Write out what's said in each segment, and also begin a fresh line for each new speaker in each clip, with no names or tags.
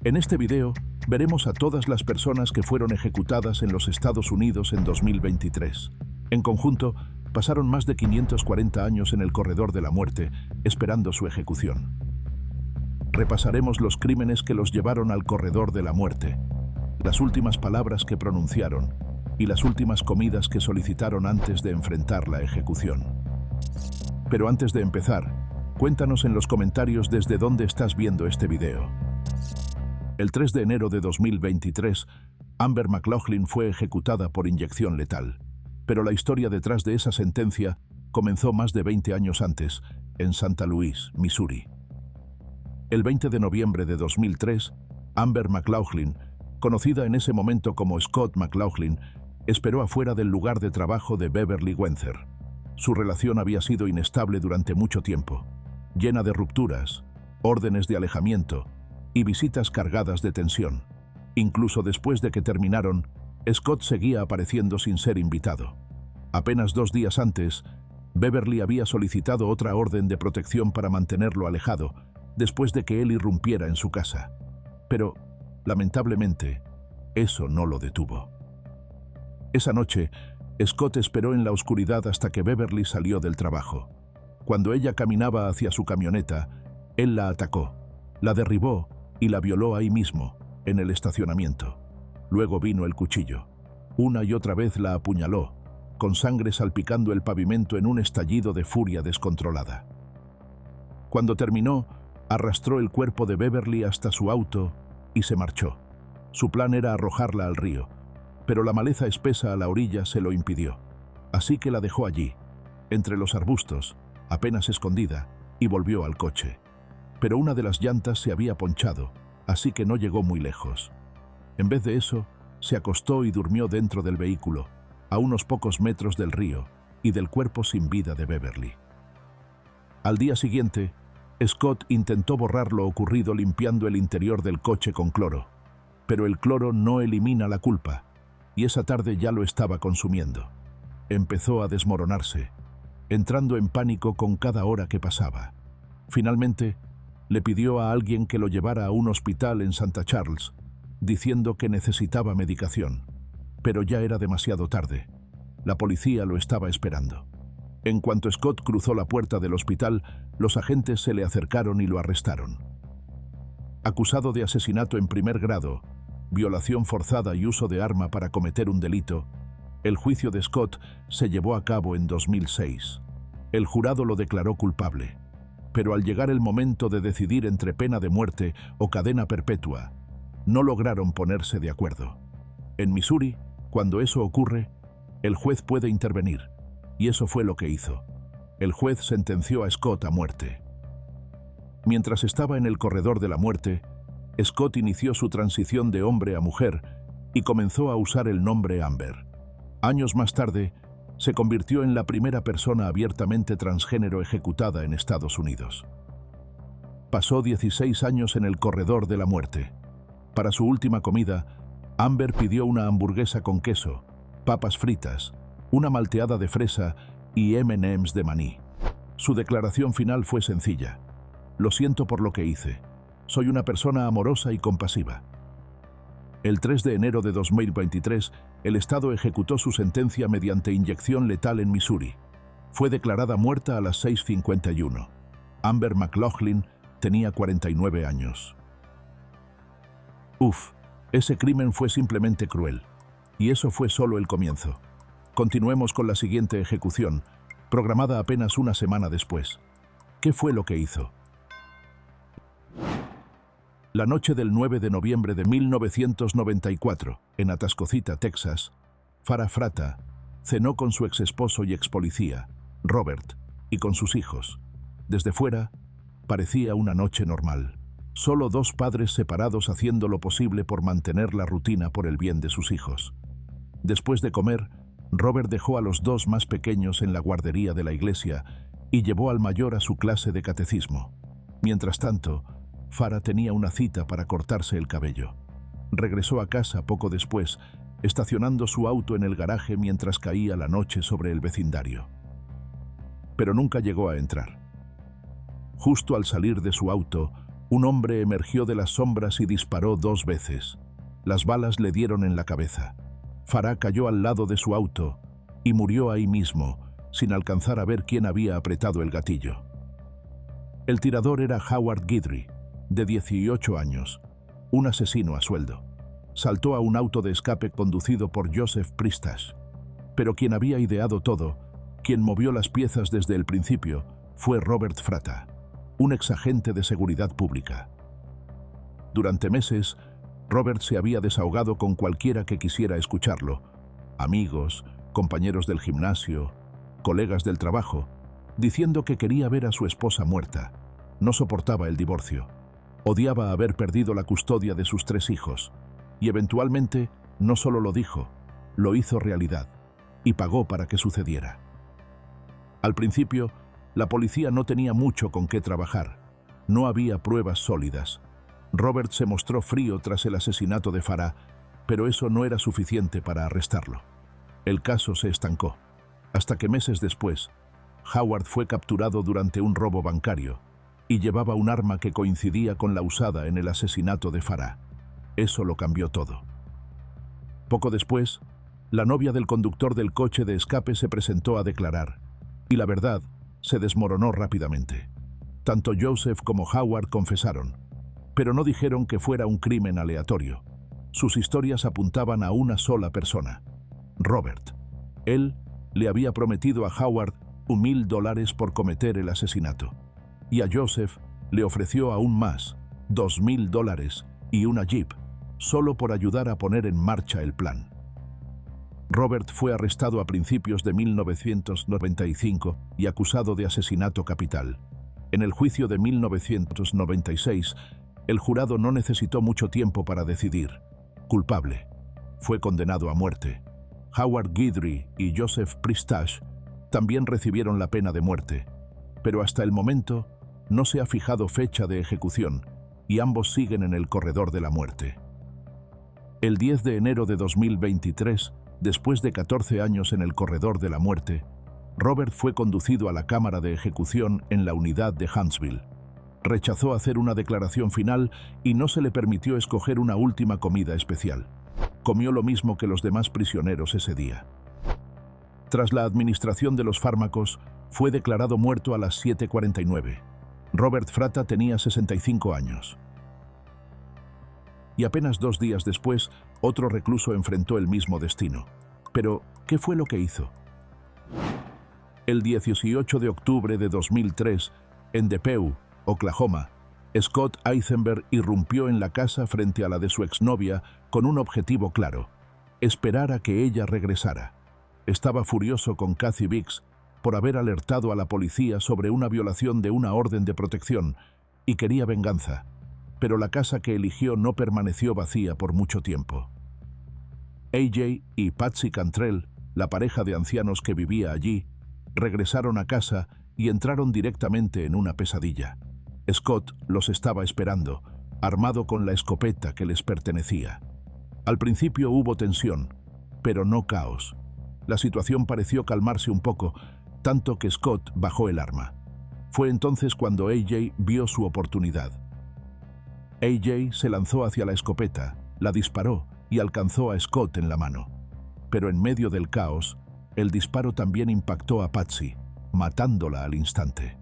En este video veremos a todas las personas que fueron ejecutadas en los Estados Unidos en 2023. En conjunto, pasaron más de 540 años en el corredor de la muerte, esperando su ejecución. Repasaremos los crímenes que los llevaron al corredor de la muerte, las últimas palabras que pronunciaron y las últimas comidas que solicitaron antes de enfrentar la ejecución. Pero antes de empezar, cuéntanos en los comentarios desde dónde estás viendo este video. El 3 de enero de 2023, Amber McLaughlin fue ejecutada por inyección letal. Pero la historia detrás de esa sentencia comenzó más de 20 años antes, en Santa Louis, Missouri. El 20 de noviembre de 2003, Amber McLaughlin, conocida en ese momento como Scott McLaughlin, esperó afuera del lugar de trabajo de Beverly Wenzer. Su relación había sido inestable durante mucho tiempo, llena de rupturas, órdenes de alejamiento y visitas cargadas de tensión. Incluso después de que terminaron, Scott seguía apareciendo sin ser invitado. Apenas 2 días antes, Beverly había solicitado otra orden de protección para mantenerlo alejado, después de que él irrumpiera en su casa. Pero, lamentablemente, eso no lo detuvo. Esa noche, Scott esperó en la oscuridad hasta que Beverly salió del trabajo. Cuando ella caminaba hacia su camioneta, él la atacó, la derribó y la violó ahí mismo, en el estacionamiento. Luego vino el cuchillo. Una y otra vez la apuñaló, con sangre salpicando el pavimento en un estallido de furia descontrolada. Cuando terminó, arrastró el cuerpo de Beverly hasta su auto y se marchó. Su plan era arrojarla al río, pero la maleza espesa a la orilla se lo impidió. Así que la dejó allí, entre los arbustos, apenas escondida, y volvió al coche. Pero una de las llantas se había ponchado, así que no llegó muy lejos. En vez de eso, se acostó y durmió dentro del vehículo, a unos pocos metros del río y del cuerpo sin vida de Beverly. Al día siguiente, Scott intentó borrar lo ocurrido limpiando el interior del coche con cloro, pero el cloro no elimina la culpa, y esa tarde ya lo estaba consumiendo. Empezó a desmoronarse, entrando en pánico con cada hora que pasaba. Finalmente, le pidió a alguien que lo llevara a un hospital en Santa Charles, diciendo que necesitaba medicación, pero ya era demasiado tarde. La policía lo estaba esperando. En cuanto Scott cruzó la puerta del hospital, los agentes se le acercaron y lo arrestaron. Acusado de asesinato en primer grado, violación forzada y uso de arma para cometer un delito, el juicio de Scott se llevó a cabo en 2006. El jurado lo declaró culpable, pero al llegar el momento de decidir entre pena de muerte o cadena perpetua, no lograron ponerse de acuerdo. En Missouri, cuando eso ocurre, el juez puede intervenir, y eso fue lo que hizo. El juez sentenció a Scott a muerte. Mientras estaba en el corredor de la muerte, Scott inició su transición de hombre a mujer y comenzó a usar el nombre Amber. Años más tarde, se convirtió en la primera persona abiertamente transgénero ejecutada en Estados Unidos. Pasó 16 años en el corredor de la muerte. Para su última comida, Amber pidió una hamburguesa con queso, papas fritas, una malteada de fresa y M&M's de maní. Su declaración final fue sencilla: "Lo siento por lo que hice. Soy una persona amorosa y compasiva". El 3 de enero de 2023, el Estado ejecutó su sentencia mediante inyección letal en Missouri. Fue declarada muerta a las 6:51. Amber McLaughlin tenía 49 años. Ese crimen fue simplemente cruel. Y eso fue solo el comienzo. Continuemos con la siguiente ejecución, programada apenas una semana después. ¿Qué fue lo que hizo? La noche del 9 de noviembre de 1994, en Atascocita, Texas, Farah Fratta cenó con su exesposo y expolicía, Robert, y con sus hijos. Desde fuera, parecía una noche normal. Solo 2 padres separados haciendo lo posible por mantener la rutina por el bien de sus hijos. Después de comer, Robert dejó a los 2 más pequeños en la guardería de la iglesia y llevó al mayor a su clase de catecismo. Mientras tanto, Farah tenía una cita para cortarse el cabello. Regresó a casa poco después, estacionando su auto en el garaje mientras caía la noche sobre el vecindario. Pero nunca llegó a entrar. Justo al salir de su auto, Un hombre emergió de las sombras y disparó 2 veces. Las balas le dieron en la cabeza. Farah cayó al lado de su auto y murió ahí mismo, sin alcanzar a ver quién había apretado el gatillo. El tirador era Howard Guidry, de 18 años, un asesino a sueldo. Saltó a un auto de escape conducido por Joseph Pristash. Pero quien había ideado todo, quien movió las piezas desde el principio, fue Robert Fratta, un exagente de seguridad pública. Durante meses, Robert se había desahogado con cualquiera que quisiera escucharlo: amigos, compañeros del gimnasio, colegas del trabajo, diciendo que quería ver a su esposa muerta. No soportaba el divorcio. Odiaba haber perdido la custodia de sus 3 hijos. Y eventualmente, no solo lo dijo, lo hizo realidad. Y pagó para que sucediera. Al principio, la policía no tenía mucho con qué trabajar. No había pruebas sólidas. Robert se mostró frío tras el asesinato de Farah, pero eso no era suficiente para arrestarlo. El caso se estancó, hasta que meses después, Howard fue capturado durante un robo bancario y llevaba un arma que coincidía con la usada en el asesinato de Farah. Eso lo cambió todo. Poco después, la novia del conductor del coche de escape se presentó a declarar, y la verdad se desmoronó rápidamente. Tanto Joseph como Howard confesaron, pero no dijeron que fuera un crimen aleatorio. Sus historias apuntaban a una sola persona: Robert. Él le había prometido a Howard $1,000 por cometer el asesinato, y a Joseph le ofreció aún más, $2,000 y una Jeep, solo por ayudar a poner en marcha el plan. Robert fue arrestado a principios de 1995 y acusado de asesinato capital. En el juicio de 1996, el jurado no necesitó mucho tiempo para decidir: culpable. Fue condenado a muerte. Howard Guidry y Joseph Pristash también recibieron la pena de muerte, pero hasta el momento no se ha fijado fecha de ejecución y ambos siguen en el corredor de la muerte. El 10 de enero de 2023, después de 14 años en el corredor de la muerte, Robert fue conducido a la cámara de ejecución en la unidad de Huntsville. Rechazó hacer una declaración final y no se le permitió escoger una última comida especial. Comió lo mismo que los demás prisioneros ese día. Tras la administración de los fármacos, fue declarado muerto a las 7:49. Robert Fratta tenía 65 años. Y apenas 2 días después, otro recluso enfrentó el mismo destino. Pero, ¿qué fue lo que hizo? El 18 de octubre de 2003, en DePew, Oklahoma, Scott Eisenberg irrumpió en la casa frente a la de su exnovia con un objetivo claro: esperar a que ella regresara. Estaba furioso con Kathy Biggs por haber alertado a la policía sobre una violación de una orden de protección y quería venganza, pero la casa que eligió no permaneció vacía por mucho tiempo. AJ y Patsy Cantrell, la pareja de ancianos que vivía allí, regresaron a casa y entraron directamente en una pesadilla. Scott los estaba esperando, armado con la escopeta que les pertenecía. Al principio hubo tensión, pero no caos. La situación pareció calmarse un poco, tanto que Scott bajó el arma. Fue entonces cuando AJ vio su oportunidad. AJ se lanzó hacia la escopeta, la disparó y alcanzó a Scott en la mano. Pero en medio del caos, el disparo también impactó a Patsy, matándola al instante.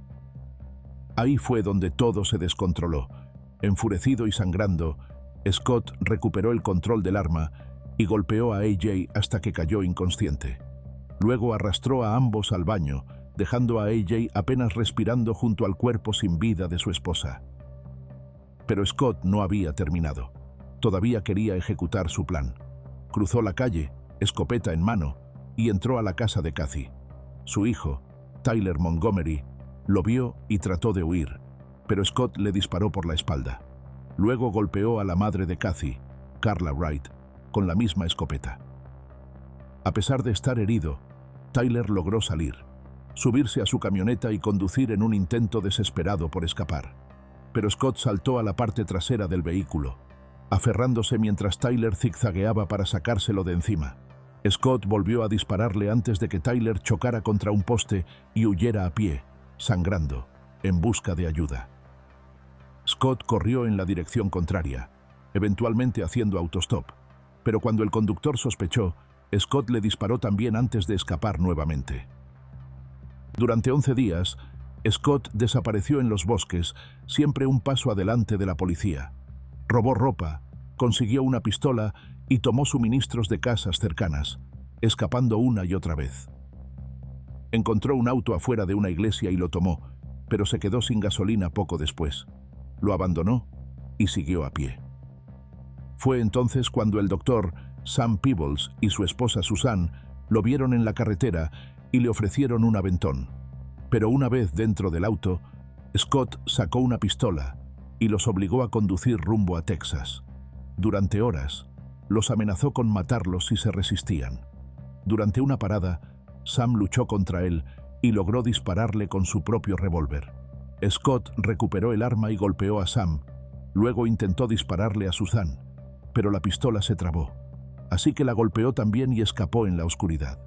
Ahí fue donde todo se descontroló. Enfurecido y sangrando, Scott recuperó el control del arma y golpeó a AJ hasta que cayó inconsciente. Luego arrastró a ambos al baño, dejando a AJ apenas respirando junto al cuerpo sin vida de su esposa. Pero Scott no había terminado. Todavía quería ejecutar su plan. Cruzó la calle, escopeta en mano, y entró a la casa de Kathy. Su hijo, Tyler Montgomery, lo vio y trató de huir, pero Scott le disparó por la espalda. Luego golpeó a la madre de Kathy, Carla Wright, con la misma escopeta. A pesar de estar herido, Tyler logró salir, subirse a su camioneta y conducir en un intento desesperado por escapar. Pero Scott saltó a la parte trasera del vehículo, aferrándose mientras Tyler zigzagueaba para sacárselo de encima. Scott volvió a dispararle antes de que Tyler chocara contra un poste y huyera a pie, sangrando, en busca de ayuda. Scott corrió en la dirección contraria, eventualmente haciendo autostop, pero cuando el conductor sospechó, Scott le disparó también antes de escapar nuevamente. Durante 11 días, Scott desapareció en los bosques, siempre un paso adelante de la policía. Robó ropa, consiguió una pistola y tomó suministros de casas cercanas, escapando una y otra vez. Encontró un auto afuera de una iglesia y lo tomó, pero se quedó sin gasolina poco después. Lo abandonó y siguió a pie. Fue entonces cuando el doctor Sam Peebles y su esposa Susan lo vieron en la carretera y le ofrecieron un aventón. Pero una vez dentro del auto, Scott sacó una pistola y los obligó a conducir rumbo a Texas. Durante horas, los amenazó con matarlos si se resistían. Durante una parada, Sam luchó contra él y logró dispararle con su propio revólver. Scott recuperó el arma y golpeó a Sam. Luego intentó dispararle a Susan, pero la pistola se trabó. Así que la golpeó también y escapó en la oscuridad.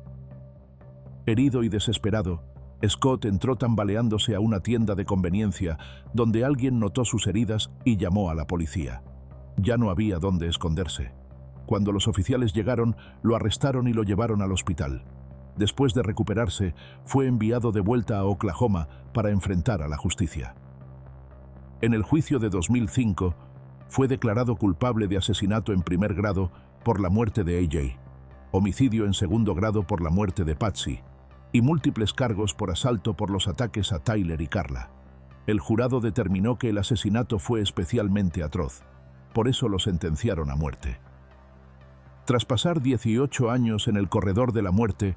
Herido y desesperado, Scott entró tambaleándose a una tienda de conveniencia donde alguien notó sus heridas y llamó a la policía. Ya no había dónde esconderse. Cuando los oficiales llegaron, lo arrestaron y lo llevaron al hospital. Después de recuperarse, fue enviado de vuelta a Oklahoma para enfrentar a la justicia. En el juicio de 2005, fue declarado culpable de asesinato en primer grado por la muerte de AJ, homicidio en segundo grado por la muerte de Patsy y múltiples cargos por asalto por los ataques a Tyler y Carla. El jurado determinó que el asesinato fue especialmente atroz, por eso lo sentenciaron a muerte. Tras pasar 18 años en el corredor de la muerte,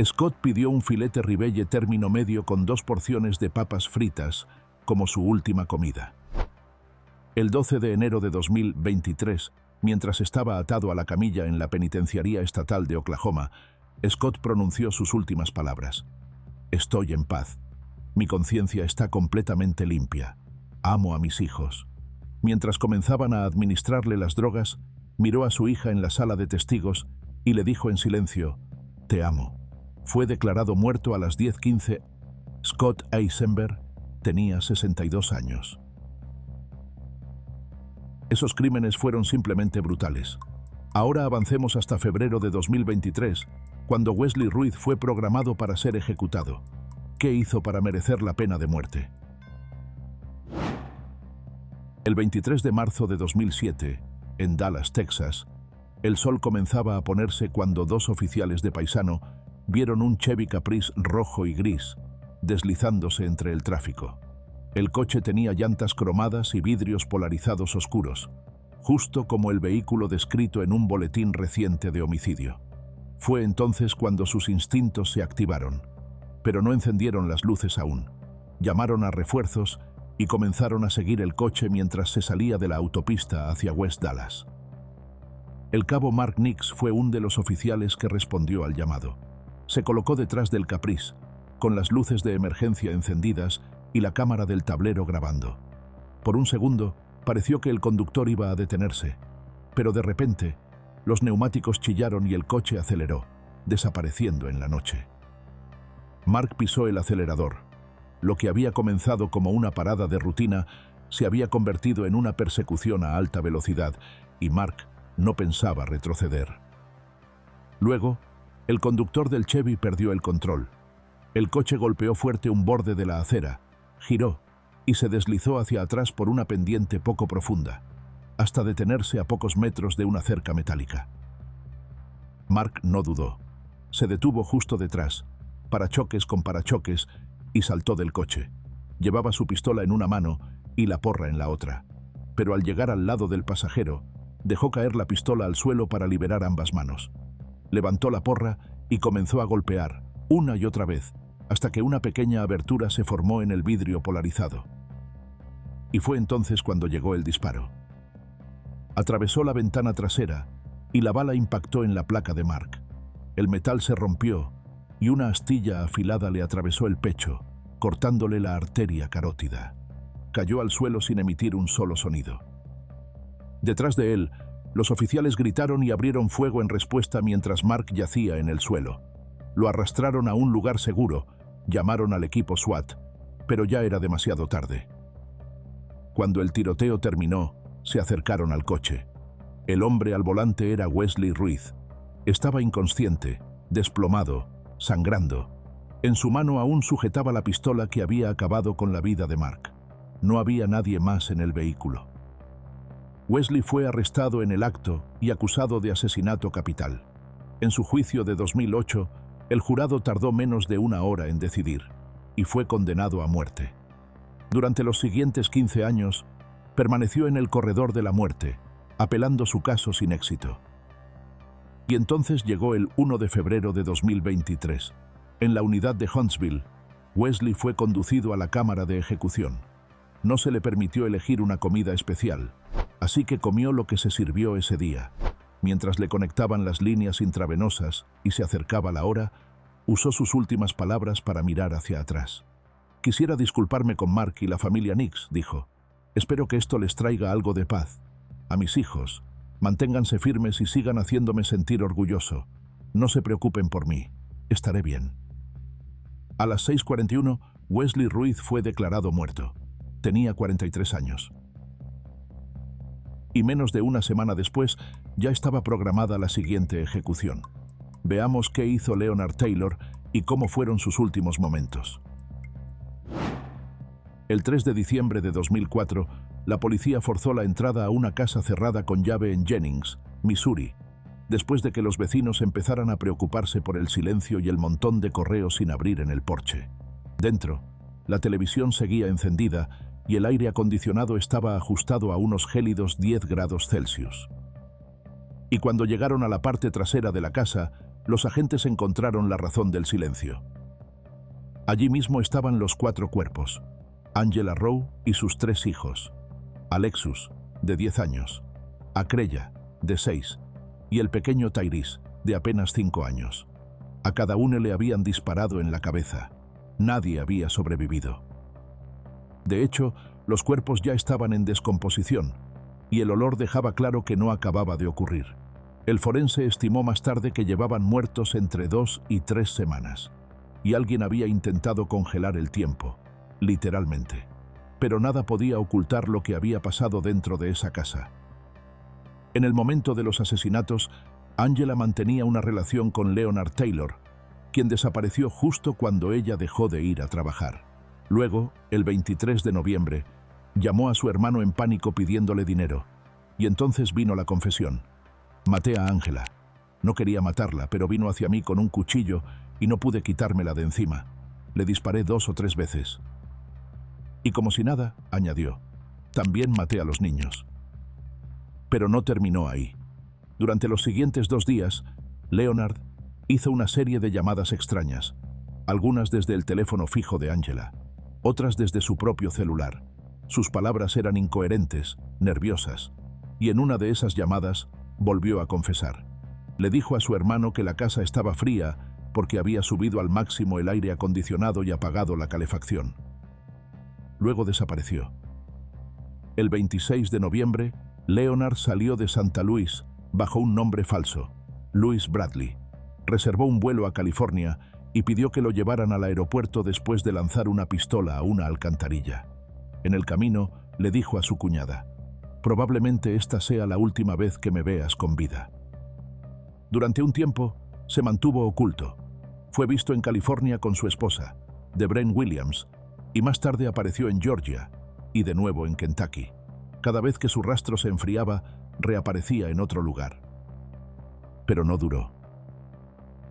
Scott pidió un filete ribeye término medio con 2 porciones de papas fritas como su última comida. El 12 de enero de 2023, mientras estaba atado a la camilla en la penitenciaría estatal de Oklahoma, Scott pronunció sus últimas palabras. «Estoy en paz. Mi conciencia está completamente limpia. Amo a mis hijos». Mientras comenzaban a administrarle las drogas, miró a su hija en la sala de testigos y le dijo en silencio, «Te amo». Fue declarado muerto a las 10:15. Scott Eisenberg tenía 62 años. Esos crímenes fueron simplemente brutales. Ahora avancemos hasta febrero de 2023, cuando Wesley Ruiz fue programado para ser ejecutado. ¿Qué hizo para merecer la pena de muerte? El 23 de marzo de 2007, en Dallas, Texas, el sol comenzaba a ponerse cuando 2 oficiales de paisano vieron un Chevy Caprice rojo y gris deslizándose entre el tráfico. El coche tenía llantas cromadas y vidrios polarizados oscuros, justo como el vehículo descrito en un boletín reciente de homicidio. Fue entonces cuando sus instintos se activaron, pero no encendieron las luces aún. Llamaron a refuerzos y comenzaron a seguir el coche mientras se salía de la autopista hacia West Dallas. El cabo Mark Nix fue un de los oficiales que respondió al llamado. Se colocó detrás del Caprice, con las luces de emergencia encendidas y la cámara del tablero grabando. Por un segundo, pareció que el conductor iba a detenerse, pero de repente, los neumáticos chillaron y el coche aceleró, desapareciendo en la noche. Mark pisó el acelerador. Lo que había comenzado como una parada de rutina se había convertido en una persecución a alta velocidad y Mark no pensaba retroceder. Luego, el conductor del Chevy perdió el control. El coche golpeó fuerte un borde de la acera, giró y se deslizó hacia atrás por una pendiente poco profunda, hasta detenerse a pocos metros de una cerca metálica. Mark no dudó. Se detuvo justo detrás, parachoques con parachoques, y saltó del coche. Llevaba su pistola en una mano y la porra en la otra, pero al llegar al lado del pasajero, dejó caer la pistola al suelo para liberar ambas manos. Levantó la porra y comenzó a golpear, una y otra vez, hasta que una pequeña abertura se formó en el vidrio polarizado. Y fue entonces cuando llegó el disparo. Atravesó la ventana trasera y la bala impactó en la placa de Mark. El metal se rompió y una astilla afilada le atravesó el pecho, cortándole la arteria carótida. Cayó al suelo sin emitir un solo sonido. Detrás de él, los oficiales gritaron y abrieron fuego en respuesta mientras Mark yacía en el suelo. Lo arrastraron a un lugar seguro, llamaron al equipo SWAT, pero ya era demasiado tarde. Cuando el tiroteo terminó, se acercaron al coche. El hombre al volante era Wesley Ruiz. Estaba inconsciente, desplomado, sangrando. En su mano aún sujetaba la pistola que había acabado con la vida de Mark. No había nadie más en el vehículo. Wesley fue arrestado en el acto y acusado de asesinato capital. En su juicio de 2008, el jurado tardó menos de una hora en decidir, y fue condenado a muerte. Durante los siguientes 15 años, permaneció en el corredor de la muerte, apelando su caso sin éxito. Y entonces llegó el 1 de febrero de 2023. En la unidad de Huntsville, Wesley fue conducido a la cámara de ejecución. No se le permitió elegir una comida especial, así que comió lo que se sirvió ese día. Mientras le conectaban las líneas intravenosas y se acercaba la hora, usó sus últimas palabras para mirar hacia atrás. «Quisiera disculparme con Mark y la familia Nix», dijo. «Espero que esto les traiga algo de paz. A mis hijos, manténganse firmes y sigan haciéndome sentir orgulloso. No se preocupen por mí. Estaré bien». A las 6:41, Wesley Ruiz fue declarado muerto. Tenía 43 años. Y menos de una semana después, ya estaba programada la siguiente ejecución. Veamos qué hizo Leonard Taylor y cómo fueron sus últimos momentos. El 3 de diciembre de 2004, la policía forzó la entrada a una casa cerrada con llave en Jennings, Missouri, después de que los vecinos empezaran a preocuparse por el silencio y el montón de correos sin abrir en el porche. Dentro, la televisión seguía encendida y el aire acondicionado estaba ajustado a unos gélidos 10 grados Celsius. Y cuando llegaron a la parte trasera de la casa, los agentes encontraron la razón del silencio. Allí mismo estaban los 4 cuerpos: Angela Rowe y sus 3 hijos, Alexus, de 10 años, Acrella, de 6, y el pequeño Tyrese, de apenas 5 años. A cada uno le habían disparado en la cabeza. Nadie había sobrevivido. De hecho, los cuerpos ya estaban en descomposición, y el olor dejaba claro que no acababa de ocurrir. El forense estimó más tarde que llevaban muertos entre 2 y 3 semanas, y alguien había intentado congelar el tiempo, literalmente. Pero nada podía ocultar lo que había pasado dentro de esa casa. En el momento de los asesinatos, Angela mantenía una relación con Leonard Taylor, quien desapareció justo cuando ella dejó de ir a trabajar. Luego, el 23 de noviembre, llamó a su hermano en pánico pidiéndole dinero, y entonces vino la confesión. «Maté a Angela. No quería matarla, pero vino hacia mí con un cuchillo y no pude quitármela de encima. Le disparé 2 o 3 veces». Y como si nada, añadió, «También maté a los niños». Pero no terminó ahí. Durante los siguientes 2 días, Leonard hizo una serie de llamadas extrañas, algunas desde el teléfono fijo de Angela, otras desde su propio celular. Sus palabras eran incoherentes, nerviosas, y en una de esas llamadas volvió a confesar. Le dijo a su hermano que la casa estaba fría porque había subido al máximo el aire acondicionado y apagado la calefacción. Luego desapareció. El 26 de noviembre, Leonard salió de Santa Louis bajo un nombre falso, Louis Bradley. Reservó un vuelo a California y pidió que lo llevaran al aeropuerto después de lanzar una pistola a una alcantarilla. En el camino, le dijo a su cuñada, «Probablemente esta sea la última vez que me veas con vida». Durante un tiempo, se mantuvo oculto. Fue visto en California con su esposa, Debren Williams, y más tarde apareció en Georgia y de nuevo en Kentucky. Cada vez que su rastro se enfriaba, reaparecía en otro lugar. Pero no duró.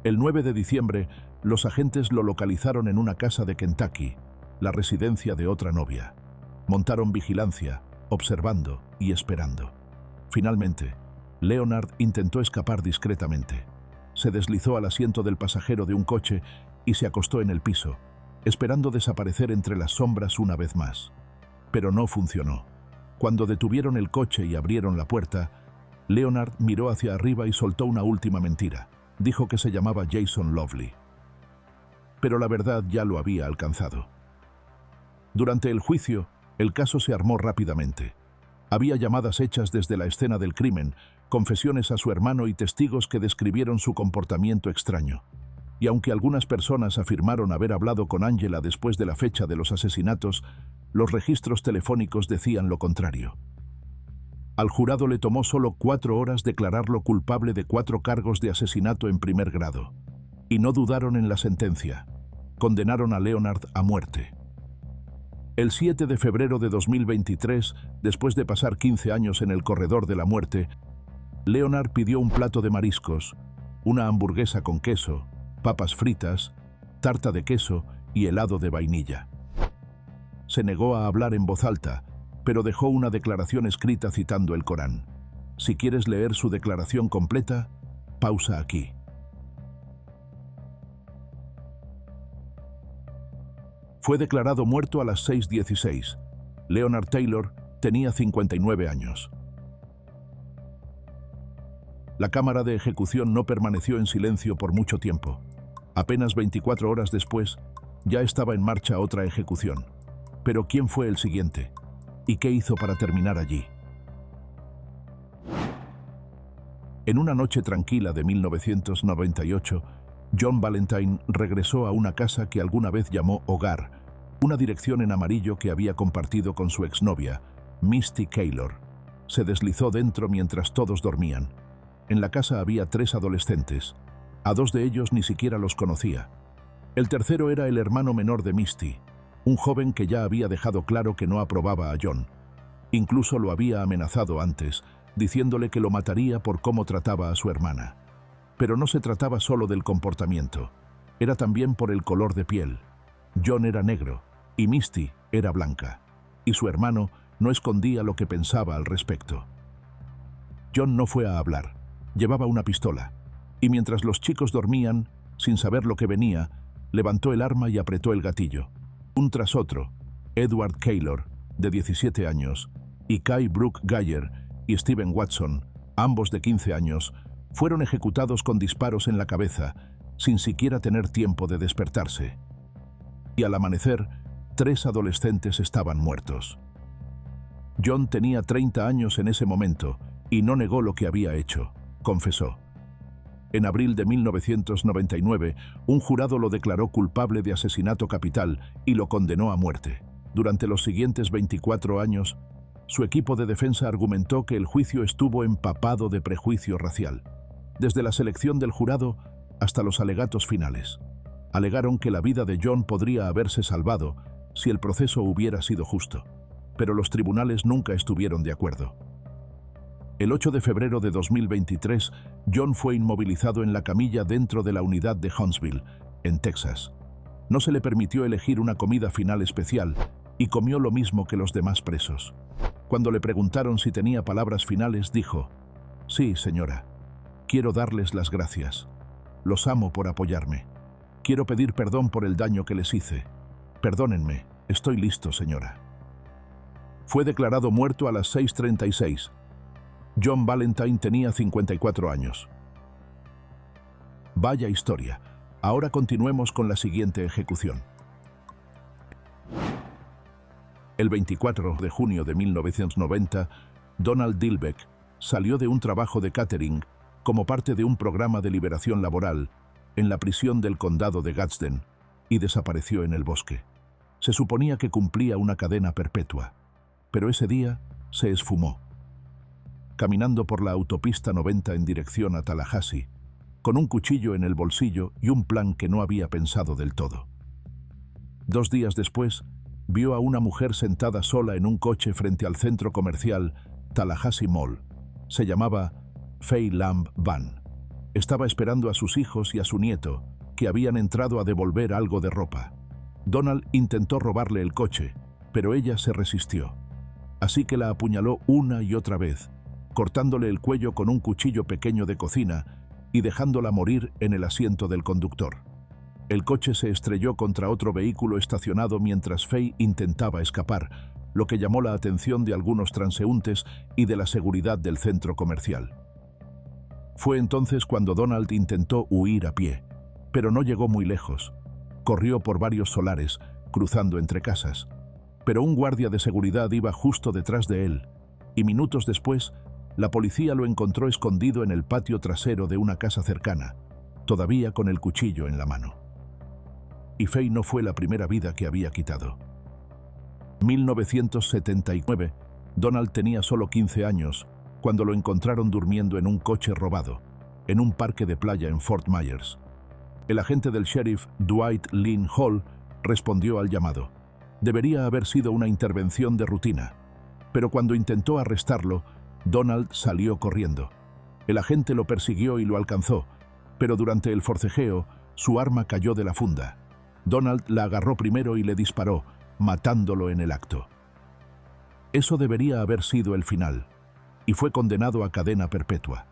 El 9 de diciembre, los agentes lo localizaron en una casa de Kentucky, la residencia de otra novia. Montaron vigilancia, observando y esperando. Finalmente, Leonard intentó escapar discretamente. Se deslizó al asiento del pasajero de un coche y se acostó en el piso, esperando desaparecer entre las sombras una vez más. Pero no funcionó. Cuando detuvieron el coche y abrieron la puerta, Leonard miró hacia arriba y soltó una última mentira. Dijo que se llamaba Jason Lovely. Pero la verdad ya lo había alcanzado. Durante el juicio, el caso se armó rápidamente. Había llamadas hechas desde la escena del crimen, confesiones a su hermano y testigos que describieron su comportamiento extraño. y aunque algunas personas afirmaron haber hablado con Angela después de la fecha de los asesinatos, los registros telefónicos decían lo contrario. Al jurado le tomó solo 4 horas declararlo culpable de 4 cargos de asesinato en primer grado, y no dudaron en la sentencia. Condenaron a Leonard a muerte. El 7 de febrero de 2023, después de pasar 15 años en el corredor de la muerte, Leonard pidió un plato de mariscos, una hamburguesa con queso, papas fritas, tarta de queso y helado de vainilla. Se negó a hablar en voz alta, pero dejó una declaración escrita citando el Corán. Si quieres leer su declaración completa, pausa aquí. Fue declarado muerto a las 6:16. Leonard Taylor tenía 59 años. La cámara de ejecución no permaneció en silencio por mucho tiempo. Apenas 24 horas después, ya estaba en marcha otra ejecución. Pero ¿quién fue el siguiente? ¿Y qué hizo para terminar allí? En una noche tranquila de 1998, John Valentine regresó a una casa que alguna vez llamó hogar, una dirección en amarillo que había compartido con su exnovia, Misty Keylor. Se deslizó dentro mientras todos dormían. En la casa había 3 adolescentes. A 2 de ellos ni siquiera los conocía. El tercero era el hermano menor de Misty, un joven que ya había dejado claro que no aprobaba a John. Incluso lo había amenazado antes, diciéndole que lo mataría por cómo trataba a su hermana. Pero no se trataba solo del comportamiento, era también por el color de piel. John era negro y Misty era blanca, y su hermano no escondía lo que pensaba al respecto. John no fue a hablar, llevaba una pistola, y mientras los chicos dormían, sin saber lo que venía, levantó el arma y apretó el gatillo. Un tras otro, Edward Keylor, de 17 años, y Kai Brooke Geyer y Steven Watson, ambos de 15 años, fueron ejecutados con disparos en la cabeza, sin siquiera tener tiempo de despertarse. Y al amanecer, 3 adolescentes estaban muertos. John tenía 30 años en ese momento y no negó lo que había hecho, confesó. En abril de 1999, un jurado lo declaró culpable de asesinato capital y lo condenó a muerte. Durante los siguientes 24 años, su equipo de defensa argumentó que el juicio estuvo empapado de prejuicio racial. Desde la selección del jurado hasta los alegatos finales. Alegaron que la vida de John podría haberse salvado si el proceso hubiera sido justo, pero los tribunales nunca estuvieron de acuerdo. El 8 de febrero de 2023, John fue inmovilizado en la camilla dentro de la unidad de Huntsville, en Texas. No se le permitió elegir una comida final especial y comió lo mismo que los demás presos. Cuando le preguntaron si tenía palabras finales, dijo: «Sí, señora. Quiero darles las gracias. Los amo por apoyarme. Quiero pedir perdón por el daño que les hice. Perdónenme, estoy listo, señora». Fue declarado muerto a las 6:36. John Valentine tenía 54 años. Vaya historia. Ahora continuemos con la siguiente ejecución. El 24 de junio de 1990, Donald Dilbeck salió de un trabajo de catering como parte de un programa de liberación laboral en la prisión del condado de Gadsden y desapareció en el bosque. Se suponía que cumplía una cadena perpetua, pero ese día se esfumó. Caminando por la autopista 90 en dirección a Tallahassee, con un cuchillo en el bolsillo y un plan que no había pensado del todo. 2 días después, vio a una mujer sentada sola en un coche frente al centro comercial Tallahassee Mall. Se llamaba Faye Lamb Van. Estaba esperando a sus hijos y a su nieto, que habían entrado a devolver algo de ropa. Donald intentó robarle el coche, pero ella se resistió. Así que la apuñaló una y otra vez, cortándole el cuello con un cuchillo pequeño de cocina y dejándola morir en el asiento del conductor. El coche se estrelló contra otro vehículo estacionado mientras Faye intentaba escapar, lo que llamó la atención de algunos transeúntes y de la seguridad del centro comercial. Fue entonces cuando Donald intentó huir a pie, pero no llegó muy lejos. Corrió por varios solares, cruzando entre casas. Pero un guardia de seguridad iba justo detrás de él, y minutos después, la policía lo encontró escondido en el patio trasero de una casa cercana. todavía con el cuchillo en la mano. Y Faye no fue la primera vida que había quitado. 1979, Donald tenía solo 15 años cuando lo encontraron durmiendo en un coche robado, en un parque de playa en Fort Myers. El agente del sheriff, Dwight Lynn Hall, respondió al llamado. Debería haber sido una intervención de rutina, pero cuando intentó arrestarlo, Donald salió corriendo. El agente lo persiguió y lo alcanzó, pero durante el forcejeo, su arma cayó de la funda. Donald la agarró primero y le disparó, matándolo en el acto. Eso debería haber sido el final, y fue condenado a cadena perpetua.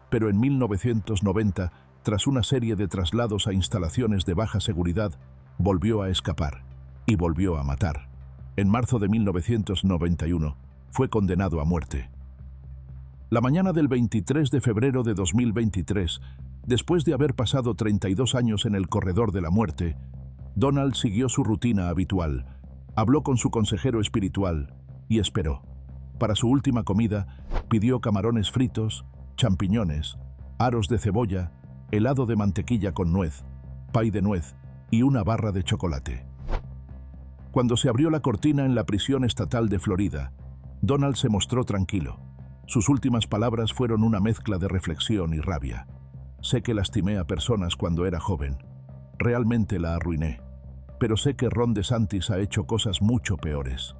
Pero en 1990, tras una serie de traslados a instalaciones de baja seguridad, volvió a escapar y volvió a matar. En marzo de 1991, fue condenado a muerte. La mañana del 23 de febrero de 2023, después de haber pasado 32 años en el corredor de la muerte, Donald siguió su rutina habitual, habló con su consejero espiritual y esperó. Para su última comida, pidió camarones fritos, champiñones, aros de cebolla, helado de mantequilla con nuez, pay de nuez y una barra de chocolate. Cuando se abrió la cortina en la prisión estatal de Florida, Donald se mostró tranquilo. Sus últimas palabras fueron una mezcla de reflexión y rabia. Sé que lastimé a personas cuando era joven. Realmente la arruiné. Pero sé que Ron DeSantis ha hecho cosas mucho peores.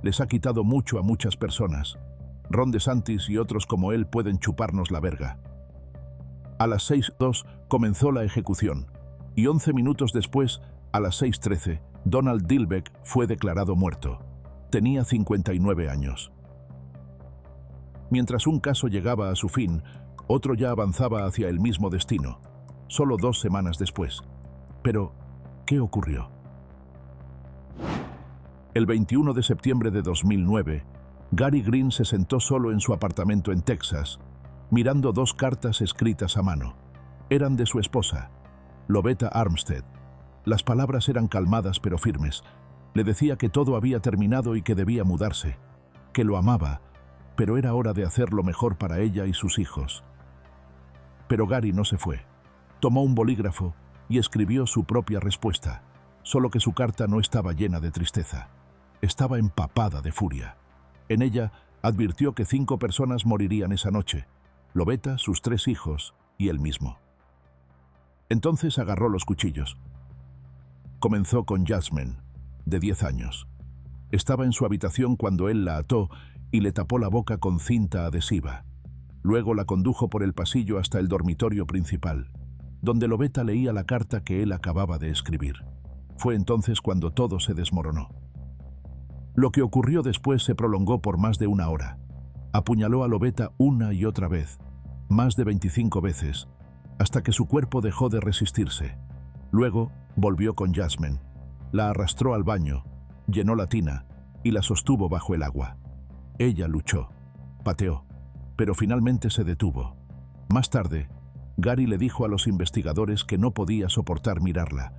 Les ha quitado mucho a muchas personas. Ron DeSantis y otros como él pueden chuparnos la verga. A las 6:02 comenzó la ejecución, y 11 minutos después, a las 6:13, Donald Dilbeck fue declarado muerto. Tenía 59 años. Mientras un caso llegaba a su fin, otro ya avanzaba hacia el mismo destino, solo 2 semanas después. Pero, ¿qué ocurrió? El 21 de septiembre de 2009, Gary Green se sentó solo en su apartamento en Texas, mirando 2 cartas escritas a mano. Eran de su esposa, Lovetta Armstead. Las palabras eran calmadas pero firmes. Le decía que todo había terminado y que debía mudarse, que lo amaba, pero era hora de hacer lo mejor para ella y sus hijos. Pero Gary no se fue. Tomó un bolígrafo y escribió su propia respuesta, solo que su carta no estaba llena de tristeza. Estaba empapada de furia. En ella advirtió que 5 personas morirían esa noche: Lovetta, sus 3 hijos y él mismo. Entonces agarró los cuchillos. Comenzó con Jasmine, de 10 años. Estaba en su habitación cuando él la ató y le tapó la boca con cinta adhesiva. Luego la condujo por el pasillo hasta el dormitorio principal, donde Lovetta leía la carta que él acababa de escribir. Fue entonces cuando todo se desmoronó. Lo que ocurrió después se prolongó por más de 1 hora. Apuñaló a Lovetta una y otra vez, más de 25 veces, hasta que su cuerpo dejó de resistirse. Luego volvió con Jasmine, la arrastró al baño, llenó la tina y la sostuvo bajo el agua. Ella luchó, pateó, pero finalmente se detuvo. Más tarde, Gary le dijo a los investigadores que no podía soportar mirarla,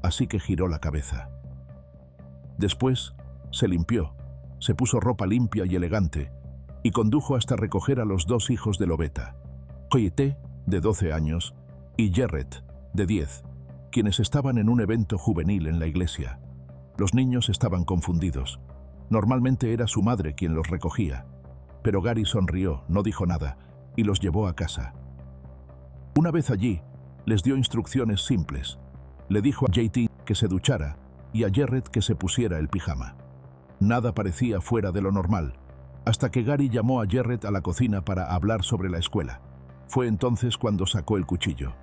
así que giró la cabeza. Después, se limpió, se puso ropa limpia y elegante, y condujo hasta recoger a los 2 hijos de Lovetta, Coyete, de 12 años, y Jarrett, de 10, quienes estaban en un evento juvenil en la iglesia. Los niños estaban confundidos. Normalmente era su madre quien los recogía, pero Gary sonrió, no dijo nada, y los llevó a casa. Una vez allí, les dio instrucciones simples. Le dijo a JT que se duchara y a Jarrett que se pusiera el pijama. Nada parecía fuera de lo normal, hasta que Gary llamó a Jarrett a la cocina para hablar sobre la escuela. Fue entonces cuando sacó el cuchillo.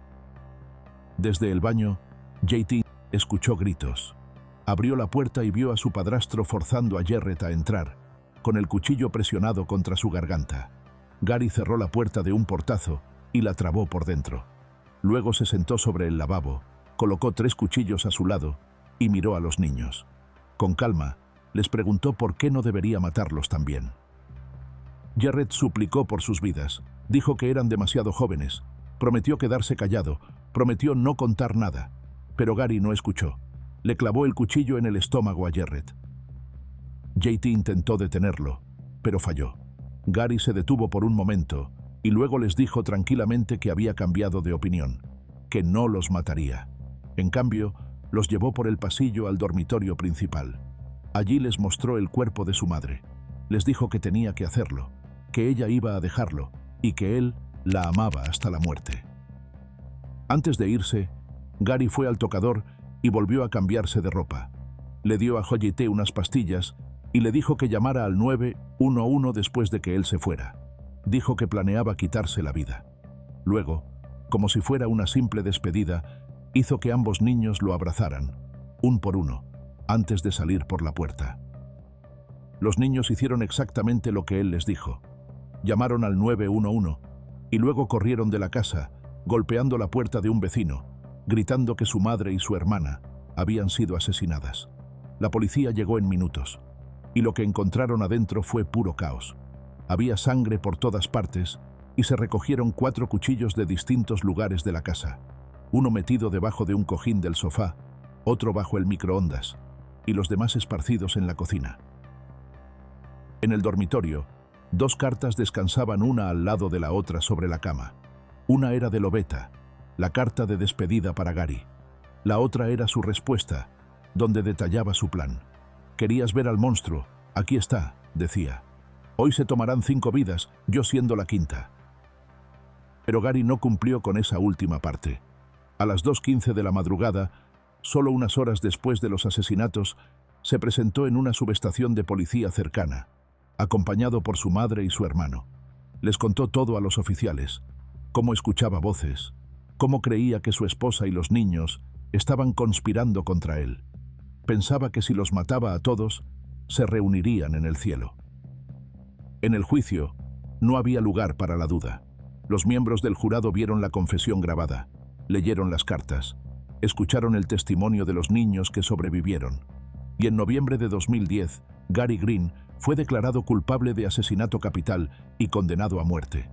Desde el baño, JT escuchó gritos. Abrió la puerta y vio a su padrastro forzando a Jarrett a entrar, con el cuchillo presionado contra su garganta. Gary cerró la puerta de un portazo y la trabó por dentro. Luego se sentó sobre el lavabo, colocó 3 cuchillos a su lado y miró a los niños. Con calma, les preguntó por qué no debería matarlos también. Jarrett suplicó por sus vidas, dijo que eran demasiado jóvenes, prometió quedarse callado, prometió no contar nada, pero Gary no escuchó. Le clavó el cuchillo en el estómago a Jarrett. JT intentó detenerlo, pero falló. Gary se detuvo por un momento y luego les dijo tranquilamente que había cambiado de opinión, que no los mataría. En cambio, los llevó por el pasillo al dormitorio principal. Allí les mostró el cuerpo de su madre. Les dijo que tenía que hacerlo, que ella iba a dejarlo y que él la amaba hasta la muerte. Antes de irse, Gary fue al tocador y volvió a cambiarse de ropa. Le dio a Holly T unas pastillas y le dijo que llamara al 911 después de que él se fuera. Dijo que planeaba quitarse la vida. Luego, como si fuera una simple despedida, hizo que ambos niños lo abrazaran, uno por uno, antes de salir por la puerta. Los niños hicieron exactamente lo que él les dijo. Llamaron al 911 y luego corrieron de la casa, golpeando la puerta de un vecino, gritando que su madre y su hermana habían sido asesinadas. La policía llegó en minutos, y lo que encontraron adentro fue puro caos. Había sangre por todas partes y se recogieron 4 cuchillos de distintos lugares de la casa. Uno metido debajo de un cojín del sofá, otro bajo el microondas, y los demás esparcidos en la cocina. En el dormitorio, 2 cartas descansaban una al lado de la otra sobre la cama. Una era de Lobeta, la carta de despedida para Gary. La otra era su respuesta, donde detallaba su plan. «Querías ver al monstruo, aquí está», decía. «Hoy se tomarán 5 vidas, yo siendo la 5ª». Pero Gary no cumplió con esa última parte. A las 2:15 de la madrugada, solo unas horas después de los asesinatos, se presentó en una subestación de policía cercana, acompañado por su madre y su hermano. Les contó todo a los oficiales, cómo escuchaba voces, cómo creía que su esposa y los niños estaban conspirando contra él. Pensaba que si los mataba a todos, se reunirían en el cielo. En el juicio, no había lugar para la duda. Los miembros del jurado vieron la confesión grabada, leyeron las cartas, escucharon el testimonio de los niños que sobrevivieron. Y en noviembre de 2010, Gary Green fue declarado culpable de asesinato capital y condenado a muerte.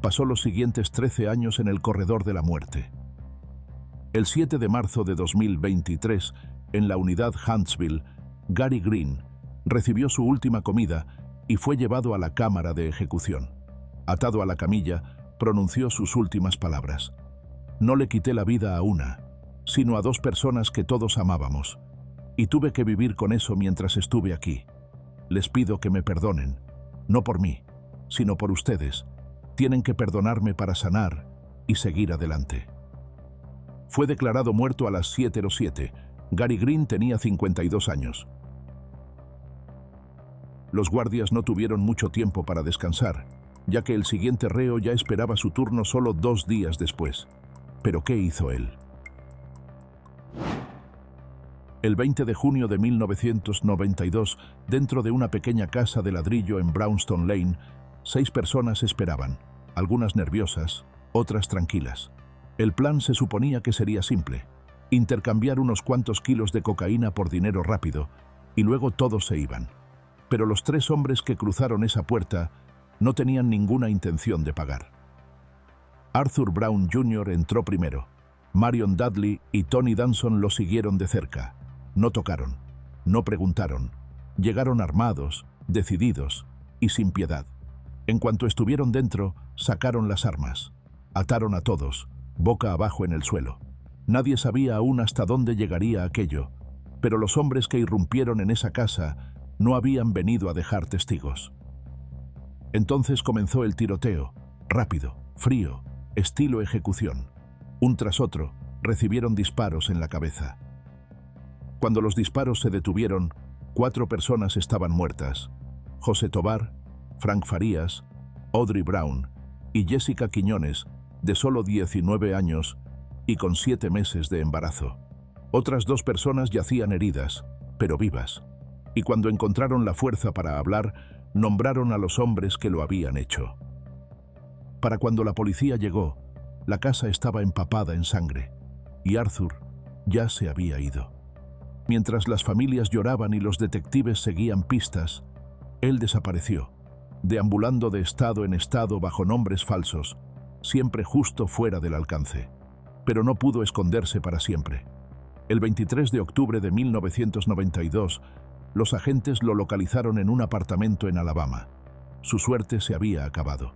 Pasó los siguientes 13 años en el corredor de la muerte. El 7 de marzo de 2023, en la unidad Huntsville, Gary Green recibió su última comida y fue llevado a la cámara de ejecución. Atado a la camilla, pronunció sus últimas palabras. «No le quité la vida a una, sino a 2 personas que todos amábamos, y tuve que vivir con eso mientras estuve aquí. Les pido que me perdonen, no por mí, sino por ustedes. Tienen que perdonarme para sanar y seguir adelante». Fue declarado muerto a las 7:07. Gary Green tenía 52 años. Los guardias no tuvieron mucho tiempo para descansar, ya que el siguiente reo ya esperaba su turno solo 2 días después. ¿Pero qué hizo él? El 20 de junio de 1992, dentro de una pequeña casa de ladrillo en Brownstone Lane, 6 personas esperaban, algunas nerviosas, otras tranquilas. El plan se suponía que sería simple: intercambiar unos cuantos kilos de cocaína por dinero rápido, y luego todos se iban. Pero los 3 hombres que cruzaron esa puerta no tenían ninguna intención de pagar. Arthur Brown Jr. entró primero. Marion Dudley y Tony Danson lo siguieron de cerca. No tocaron, no preguntaron. Llegaron armados, decididos y sin piedad. En cuanto estuvieron dentro, sacaron las armas. Ataron a todos, boca abajo en el suelo. Nadie sabía aún hasta dónde llegaría aquello, pero los hombres que irrumpieron en esa casa no habían venido a dejar testigos. Entonces comenzó el tiroteo, rápido, frío, estilo ejecución. Un tras otro, recibieron disparos en la cabeza. Cuando los disparos se detuvieron, 4 personas estaban muertas: José Tobar, Frank Farías, Audrey Brown y Jessica Quiñones, de solo 19 años y con 7 meses de embarazo. Otras 2 personas yacían heridas, pero vivas, y cuando encontraron la fuerza para hablar, nombraron a los hombres que lo habían hecho. Para cuando la policía llegó, la casa estaba empapada en sangre, y Arthur ya se había ido. Mientras las familias lloraban y los detectives seguían pistas, él desapareció, deambulando de estado en estado bajo nombres falsos, siempre justo fuera del alcance. Pero no pudo esconderse para siempre. El 23 de octubre de 1992, los agentes lo localizaron en un apartamento en Alabama. Su suerte se había acabado.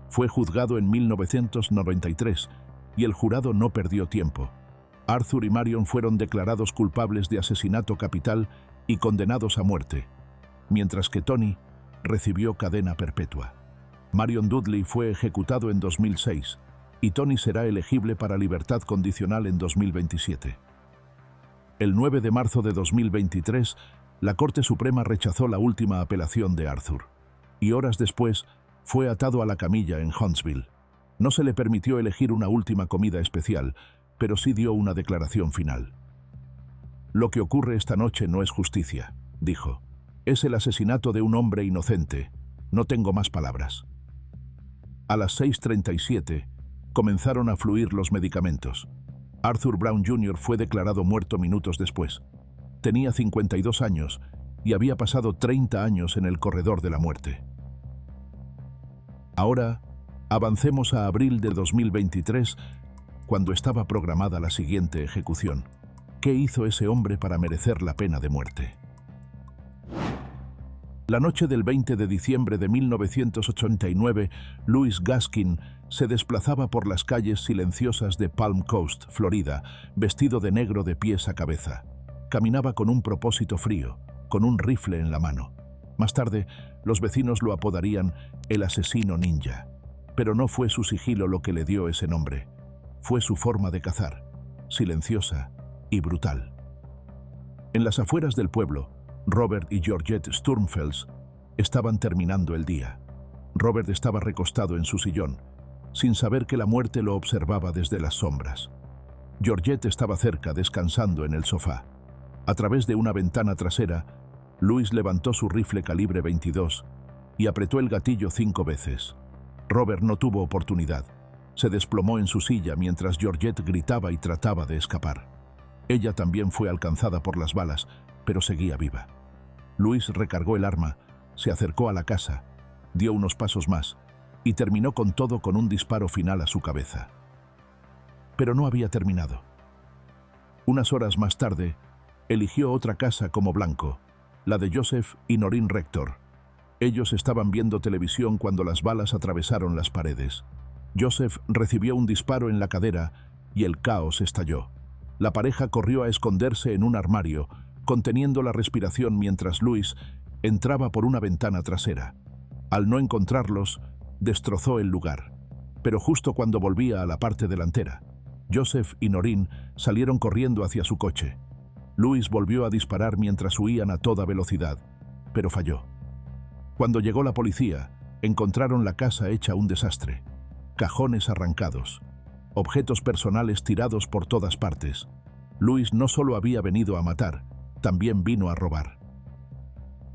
Fue juzgado en 1993 y el jurado no perdió tiempo. Arthur y Marion fueron declarados culpables de asesinato capital y condenados a muerte, mientras que Tony recibió cadena perpetua. Marion Dudley fue ejecutado en 2006 y Tony será elegible para libertad condicional en 2027. El 9 de marzo de 2023, la Corte Suprema rechazó la última apelación de Arthur, y horas después fue atado a la camilla en Huntsville. No se le permitió elegir una última comida especial, pero sí dio una declaración final. «Lo que ocurre esta noche no es justicia», dijo. «Es el asesinato de un hombre inocente. No tengo más palabras». A las 6:37 comenzaron a fluir los medicamentos. Arthur Brown Jr. fue declarado muerto minutos después. Tenía 52 años y había pasado 30 años en el corredor de la muerte. Ahora, avancemos a abril de 2023, cuando estaba programada la siguiente ejecución. ¿Qué hizo ese hombre para merecer la pena de muerte? La noche del 20 de diciembre de 1989, Louis Gaskin se desplazaba por las calles silenciosas de Palm Coast, Florida, vestido de negro de pies a cabeza. Caminaba con un propósito frío, con un rifle en la mano. Más tarde, los vecinos lo apodarían el asesino ninja. Pero no fue su sigilo lo que le dio ese nombre. Fue su forma de cazar, silenciosa y brutal. En las afueras del pueblo, Robert y Georgette Sturmfels estaban terminando el día. Robert estaba recostado en su sillón, sin saber que la muerte lo observaba desde las sombras. Georgette estaba cerca, descansando en el sofá. A través de una ventana trasera, Louis levantó su rifle calibre 22 y apretó el gatillo 5 veces. Robert no tuvo oportunidad. Se desplomó en su silla mientras Georgette gritaba y trataba de escapar. Ella también fue alcanzada por las balas, pero seguía viva. Louis recargó el arma, se acercó a la casa, dio unos pasos más y terminó con todo con un disparo final a su cabeza. Pero no había terminado. Unas horas más tarde, eligió otra casa como blanco, la de Joseph y Noreen Rector. Ellos estaban viendo televisión cuando las balas atravesaron las paredes. Joseph recibió un disparo en la cadera y el caos estalló. La pareja corrió a esconderse en un armario, conteniendo la respiración mientras Louis entraba por una ventana trasera. Al no encontrarlos, destrozó el lugar. Pero justo cuando volvía a la parte delantera, Joseph y Noreen salieron corriendo hacia su coche. Louis volvió a disparar mientras huían a toda velocidad, pero falló. Cuando llegó la policía, encontraron la casa hecha un desastre. Cajones arrancados, objetos personales tirados por todas partes. Louis no solo había venido a matar, también vino a robar.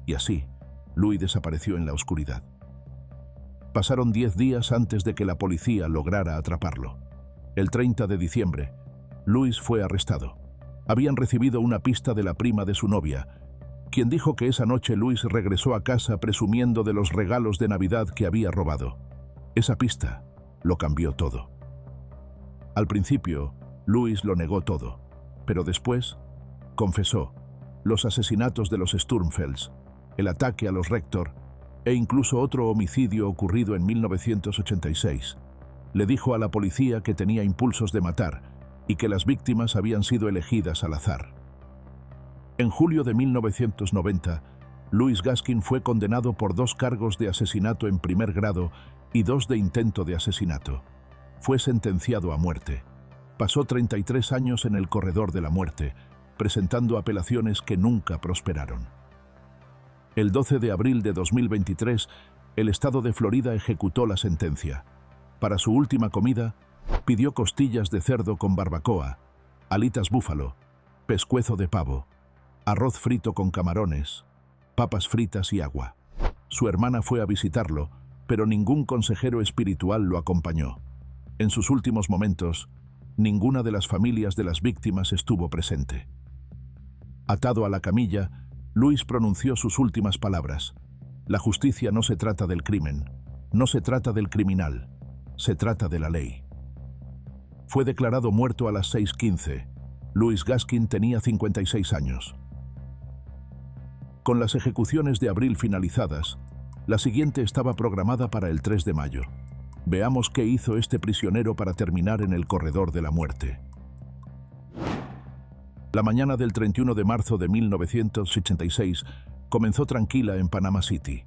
Y así, Louis desapareció en la oscuridad. Pasaron 10 días antes de que la policía lograra atraparlo. El 30 de diciembre, Louis fue arrestado. Habían recibido una pista de la prima de su novia, quien dijo que esa noche Louis regresó a casa presumiendo de los regalos de Navidad que había robado. Esa pista lo cambió todo. Al principio, Louis lo negó todo, pero después confesó los asesinatos de los Sturmfels, el ataque a los Rector e incluso otro homicidio ocurrido en 1986. Le dijo a la policía que tenía impulsos de matar y que las víctimas habían sido elegidas al azar. En julio de 1990, Louis Gaskin fue condenado por 2 cargos de asesinato en primer grado y 2 de intento de asesinato. Fue sentenciado a muerte. Pasó 33 años en el corredor de la muerte, presentando apelaciones que nunca prosperaron. El 12 de abril de 2023, el estado de Florida ejecutó la sentencia. Para su última comida, pidió costillas de cerdo con barbacoa, alitas búfalo, pescuezo de pavo, arroz frito con camarones, papas fritas y agua. Su hermana fue a visitarlo, pero ningún consejero espiritual lo acompañó. En sus últimos momentos, ninguna de las familias de las víctimas estuvo presente. Atado a la camilla, Louis pronunció sus últimas palabras. La justicia no se trata del crimen, no se trata del criminal, se trata de la ley. Fue declarado muerto a las 6:15. Louis Gaskin tenía 56 años. Con las ejecuciones de abril finalizadas, la siguiente estaba programada para el 3 de mayo. Veamos qué hizo este prisionero para terminar en el corredor de la muerte. La mañana del 31 de marzo de 1986 comenzó tranquila en Panama City.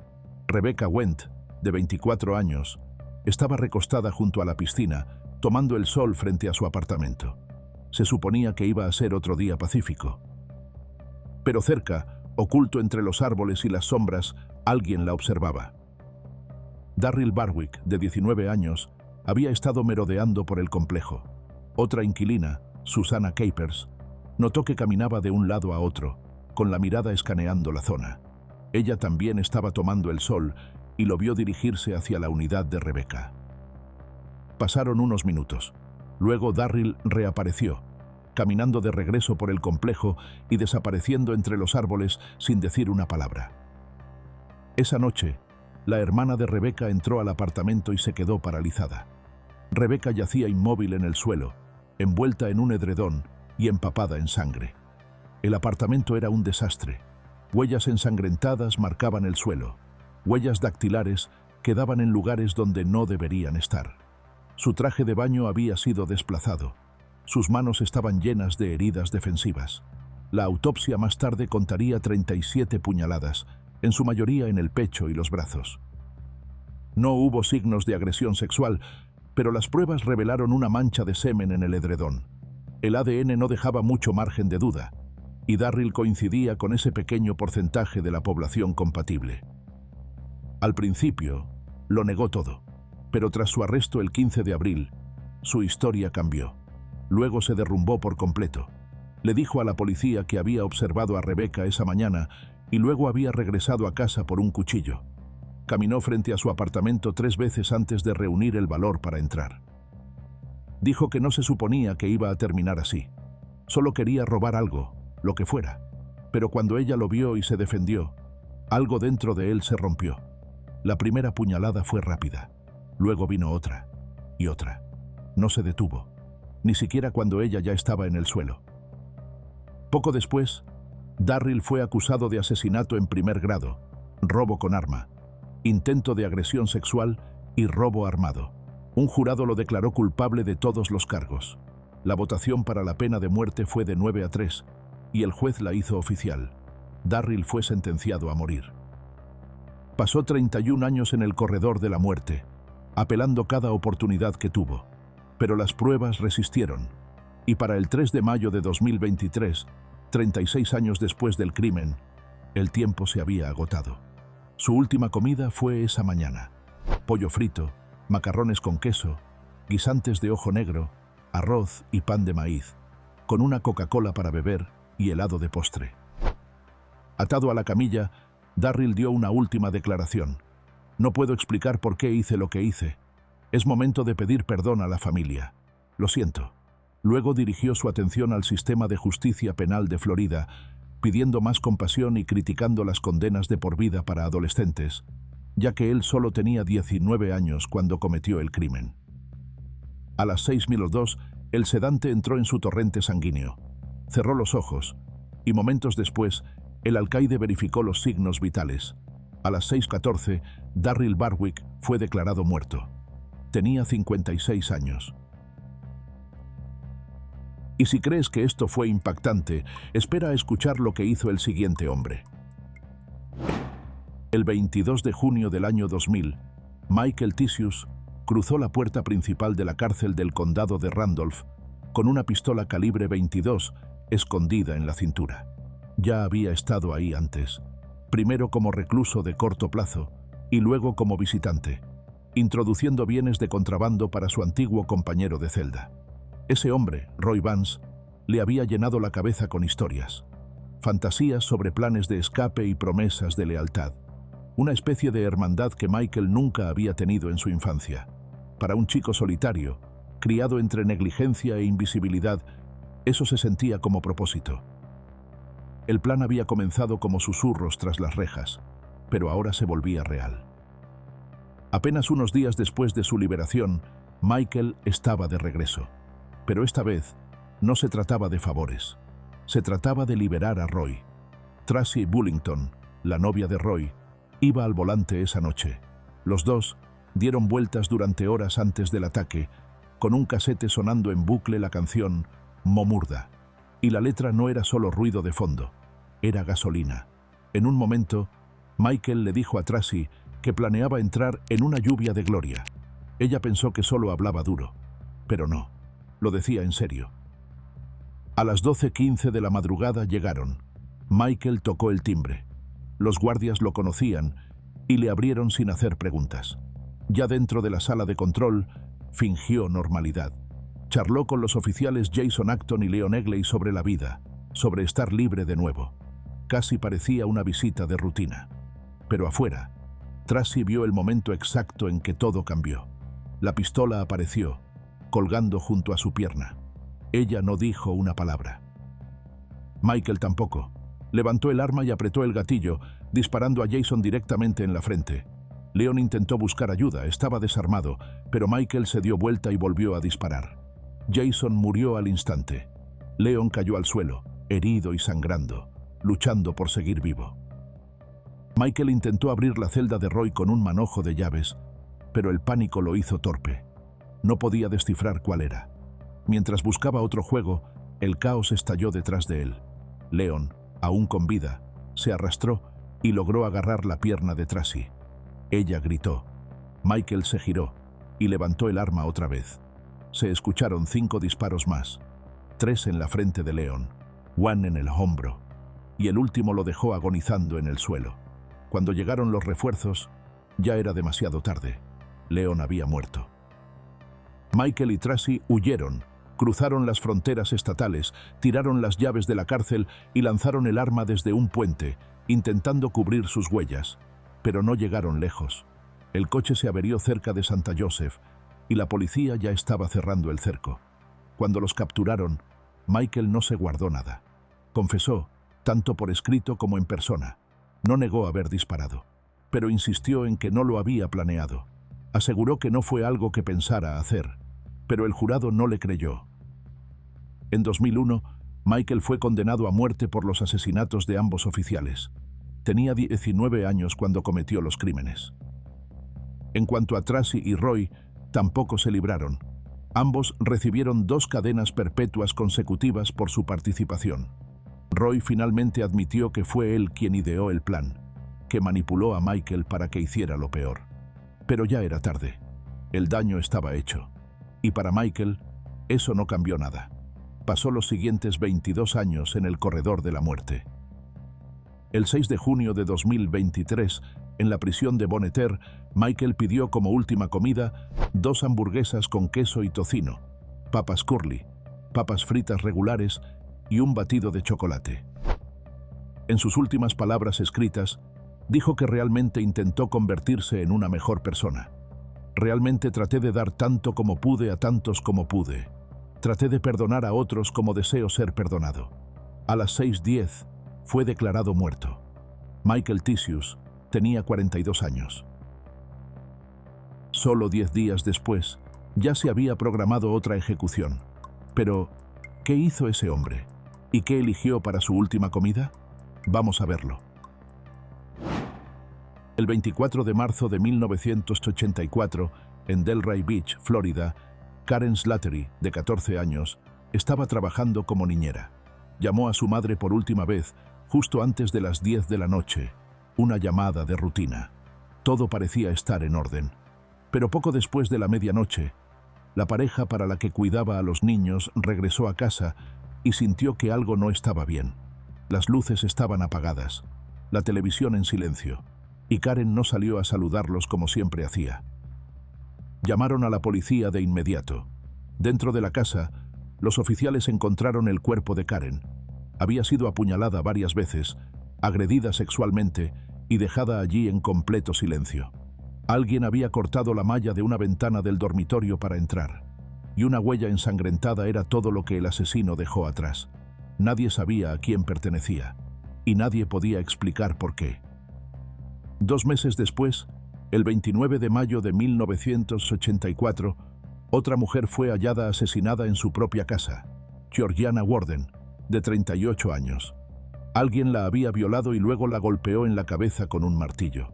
Rebecca Wendt, de 24 años, estaba recostada junto a la piscina, tomando el sol frente a su apartamento. Se suponía que iba a ser otro día pacífico. Pero cerca, oculto entre los árboles y las sombras, alguien la observaba. Darryl Barwick, de 19 años, había estado merodeando por el complejo. Otra inquilina, Susana Capers, notó que caminaba de un lado a otro, con la mirada escaneando la zona. Ella también estaba tomando el sol y lo vio dirigirse hacia la unidad de Rebecca. Pasaron unos minutos. Luego Darryl reapareció, caminando de regreso por el complejo y desapareciendo entre los árboles sin decir una palabra. Esa noche, la hermana de Rebecca entró al apartamento y se quedó paralizada. Rebecca yacía inmóvil en el suelo, envuelta en un edredón y empapada en sangre. El apartamento era un desastre. Huellas ensangrentadas marcaban el suelo. Huellas dactilares quedaban en lugares donde no deberían estar. Su traje de baño había sido desplazado. Sus manos estaban llenas de heridas defensivas. La autopsia más tarde contaría 37 puñaladas, en su mayoría en el pecho y los brazos. No hubo signos de agresión sexual, pero las pruebas revelaron una mancha de semen en el edredón. El ADN no dejaba mucho margen de duda, y Darryl coincidía con ese pequeño porcentaje de la población compatible. Al principio, lo negó todo, pero tras su arresto el 15 de abril, su historia cambió. Luego se derrumbó por completo. Le dijo a la policía que había observado a Rebecca esa mañana y luego había regresado a casa por un cuchillo. Caminó frente a su apartamento 3 veces antes de reunir el valor para entrar. Dijo que no se suponía que iba a terminar así. Solo quería robar algo, lo que fuera. Pero cuando ella lo vio y se defendió, algo dentro de él se rompió. La primera puñalada fue rápida. Luego vino otra y otra. No se detuvo, ni siquiera cuando ella ya estaba en el suelo. Poco después, Darryl fue acusado de asesinato en primer grado, robo con arma, intento de agresión sexual y robo armado. Un jurado lo declaró culpable de todos los cargos. La votación para la pena de muerte fue de 9-3 y el juez la hizo oficial. Darryl fue sentenciado a morir. Pasó 31 años en el corredor de la muerte, apelando cada oportunidad que tuvo. Pero las pruebas resistieron, y para el 3 de mayo de 2023, 36 años después del crimen, el tiempo se había agotado. Su última comida fue esa mañana: pollo frito, macarrones con queso, guisantes de ojo negro, arroz y pan de maíz, con una Coca-Cola para beber y helado de postre. Atado a la camilla, Darryl dio una última declaración. No puedo explicar por qué hice lo que hice. Es momento de pedir perdón a la familia. Lo siento. Luego dirigió su atención al sistema de justicia penal de Florida, pidiendo más compasión y criticando las condenas de por vida para adolescentes, ya que él solo tenía 19 años cuando cometió el crimen. A las 6:02, el sedante entró en su torrente sanguíneo. Cerró los ojos, y momentos después, el alcaide verificó los signos vitales. A las 6:14, Darryl Barwick fue declarado muerto. Tenía 56 años. Y si crees que esto fue impactante, espera a escuchar lo que hizo el siguiente hombre. El 22 de junio del año 2000, Michael Tisius cruzó la puerta principal de la cárcel del condado de Randolph con una pistola calibre 22 escondida en la cintura. Ya había estado ahí antes, primero como recluso de corto plazo y luego como visitante, introduciendo bienes de contrabando para su antiguo compañero de celda. Ese hombre, Roy Vance, le había llenado la cabeza con historias, fantasías sobre planes de escape y promesas de lealtad, una especie de hermandad que Michael nunca había tenido en su infancia. Para un chico solitario, criado entre negligencia e invisibilidad, eso se sentía como propósito. El plan había comenzado como susurros tras las rejas, pero ahora se volvía real. Apenas unos días después de su liberación, Michael estaba de regreso. Pero esta vez no se trataba de favores. Se trataba de liberar a Roy. Tracy Bullington, la novia de Roy, iba al volante esa noche. Los dos, Dieron vueltas durante horas antes del ataque, con un casete sonando en bucle la canción Momurda. Y la letra no era solo ruido de fondo, era gasolina. En un momento, Michael le dijo a Tracy que planeaba entrar en una lluvia de gloria. Ella pensó que solo hablaba duro, pero no, lo decía en serio. A las 12:15 de la madrugada llegaron. Michael tocó el timbre. Los guardias lo conocían y le abrieron sin hacer preguntas. Ya dentro de la sala de control, fingió normalidad. Charló con los oficiales Jason Acton y Leon Egley sobre la vida, sobre estar libre de nuevo. Casi parecía una visita de rutina. Pero afuera, Tracy vio el momento exacto en que todo cambió. La pistola apareció, colgando junto a su pierna. Ella no dijo una palabra. Michael tampoco. Levantó el arma y apretó el gatillo, disparando a Jason directamente en la frente. Leon intentó buscar ayuda, estaba desarmado, pero Michael se dio vuelta y volvió a disparar. Jason murió al instante. Leon cayó al suelo, herido y sangrando, luchando por seguir vivo. Michael intentó abrir la celda de Roy con un manojo de llaves, pero el pánico lo hizo torpe. No podía descifrar cuál era. Mientras buscaba otro juego, el caos estalló detrás de él. Leon, aún con vida, se arrastró y logró agarrar la pierna de Tracy. Ella gritó. Michael se giró y levantó el arma otra vez. Se escucharon 5 disparos más, 3 en la frente de Leon, Juan en el hombro, y el último lo dejó agonizando en el suelo. Cuando llegaron los refuerzos, ya era demasiado tarde. Leon había muerto. Michael y Tracy huyeron, cruzaron las fronteras estatales, tiraron las llaves de la cárcel y lanzaron el arma desde un puente, intentando cubrir sus huellas. Pero no llegaron lejos. El coche se averió cerca de Santa Joseph y la policía ya estaba cerrando el cerco. Cuando los capturaron, Michael no se guardó nada. Confesó, tanto por escrito como en persona. No negó haber disparado, pero insistió en que no lo había planeado. Aseguró que no fue algo que pensara hacer, pero el jurado no le creyó. En 2001, Michael fue condenado a muerte por los asesinatos de ambos oficiales. Tenía 19 años cuando cometió los crímenes. En cuanto a Tracy y Roy, tampoco se libraron. Ambos recibieron 2 cadenas perpetuas consecutivas por su participación. Roy finalmente admitió que fue él quien ideó el plan, que manipuló a Michael para que hiciera lo peor. Pero ya era tarde. El daño estaba hecho. Y para Michael, eso no cambió nada. Pasó los siguientes 22 años en el corredor de la muerte. El 6 de junio de 2023, en la prisión de Bonne Terre, Michael pidió como última comida 2 hamburguesas con queso y tocino, papas curly, papas fritas regulares y un batido de chocolate. En sus últimas palabras escritas, dijo que realmente intentó convertirse en una mejor persona. Realmente traté de dar tanto como pude a tantos como pude. Traté de perdonar a otros como deseo ser perdonado. A las 6:10 fue declarado muerto. Michael Tisius tenía 42 años. Solo 10 días después, ya se había programado otra ejecución. Pero, ¿qué hizo ese hombre? ¿Y qué eligió para su última comida? Vamos a verlo. El 24 de marzo de 1984, en Delray Beach, Florida, Karen Slattery, de 14 años, estaba trabajando como niñera. Llamó a su madre por última vez, justo antes de las 10 de la noche, una llamada de rutina. Todo parecía estar en orden. Pero poco después de la medianoche, la pareja para la que cuidaba a los niños regresó a casa y sintió que algo no estaba bien. Las luces estaban apagadas, la televisión en silencio, y Karen no salió a saludarlos como siempre hacía. Llamaron a la policía de inmediato. Dentro de la casa, los oficiales encontraron el cuerpo de Karen. Había sido apuñalada varias veces, agredida sexualmente y dejada allí en completo silencio. Alguien había cortado la malla de una ventana del dormitorio para entrar, y una huella ensangrentada era todo lo que el asesino dejó atrás. Nadie sabía a quién pertenecía, y nadie podía explicar por qué. 2 meses después, el 29 de mayo de 1984, otra mujer fue hallada asesinada en su propia casa, Georgiana Warden, de 38 años. Alguien la había violado y luego la golpeó en la cabeza con un martillo.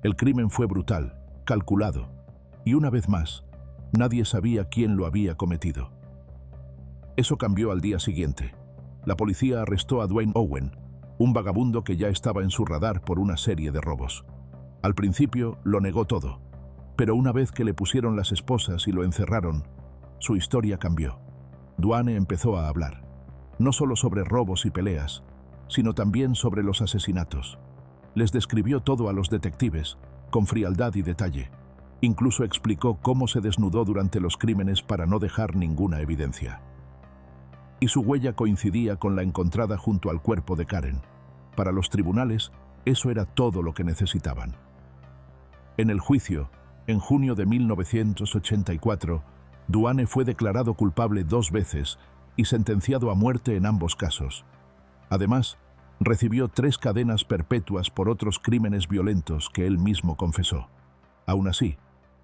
El crimen fue brutal, calculado, y una vez más, nadie sabía quién lo había cometido. Eso cambió al día siguiente. La policía arrestó a Dwayne Owen, un vagabundo que ya estaba en su radar por una serie de robos. Al principio lo negó todo, pero una vez que le pusieron las esposas y lo encerraron, su historia cambió. Dwayne empezó a hablar, no solo sobre robos y peleas, sino también sobre los asesinatos. Les describió todo a los detectives, con frialdad y detalle. Incluso explicó cómo se desnudó durante los crímenes para no dejar ninguna evidencia. Y su huella coincidía con la encontrada junto al cuerpo de Karen. Para los tribunales, eso era todo lo que necesitaban. En el juicio, en junio de 1984, Dwayne fue declarado culpable 2 veces y sentenciado a muerte en ambos casos. Además, recibió 3 cadenas perpetuas por otros crímenes violentos que él mismo confesó. Aún así,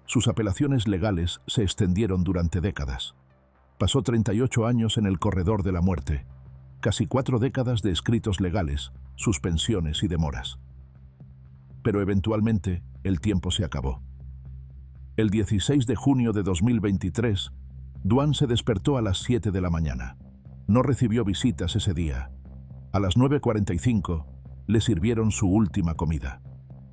sus apelaciones legales se extendieron durante décadas. Pasó 38 años en el corredor de la muerte, casi 4 décadas de escritos legales, suspensiones y demoras. Pero eventualmente, el tiempo se acabó. El 16 de junio de 2023, Dwayne se despertó a las 7 de la mañana. No recibió visitas ese día. A las 9:45 le sirvieron su última comida.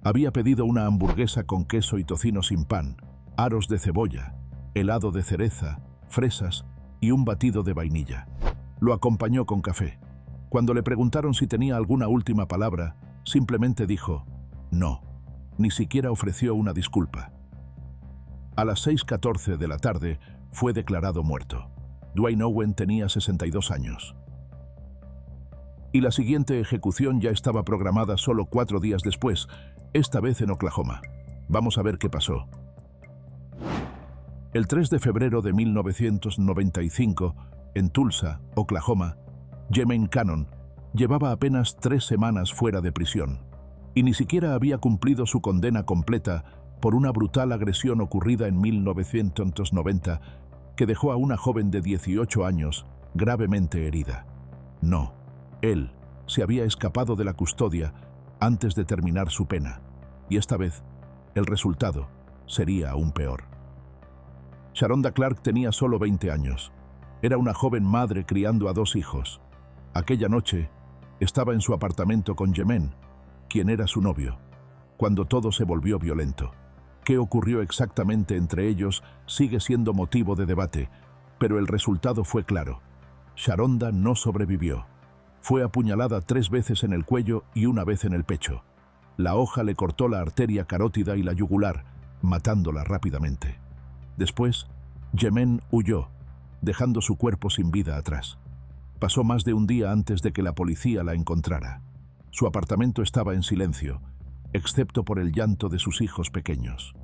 Había pedido una hamburguesa con queso y tocino sin pan, aros de cebolla, helado de cereza, fresas y un batido de vainilla. Lo acompañó con café. Cuando le preguntaron si tenía alguna última palabra, simplemente dijo, no. Ni siquiera ofreció una disculpa. A las 6:14 de la tarde fue declarado muerto. Dwayne Owen tenía 62 años. Y la siguiente ejecución ya estaba programada solo 4 días después, esta vez en Oklahoma. Vamos a ver qué pasó. El 3 de febrero de 1995, en Tulsa, Oklahoma, Jermaine Cannon llevaba apenas 3 semanas fuera de prisión y ni siquiera había cumplido su condena completa por una brutal agresión ocurrida en 1990 que dejó a una joven de 18 años gravemente herida. No, él se había escapado de la custodia antes de terminar su pena, y esta vez el resultado sería aún peor. Sharonda Clark tenía solo 20 años. Era una joven madre criando a 2 hijos. Aquella noche estaba en su apartamento con Jermaine, quien era su novio, cuando todo se volvió violento. ¿Qué ocurrió exactamente entre ellos sigue siendo motivo de debate, pero el resultado fue claro. Sharonda no sobrevivió. Fue apuñalada 3 veces en el cuello y 1 vez en el pecho. La hoja le cortó la arteria carótida y la yugular, matándola rápidamente. Después, Jermaine huyó, dejando su cuerpo sin vida atrás. Pasó más de un día antes de que la policía la encontrara. Su apartamento estaba en silencio, excepto por el llanto de sus hijos pequeños.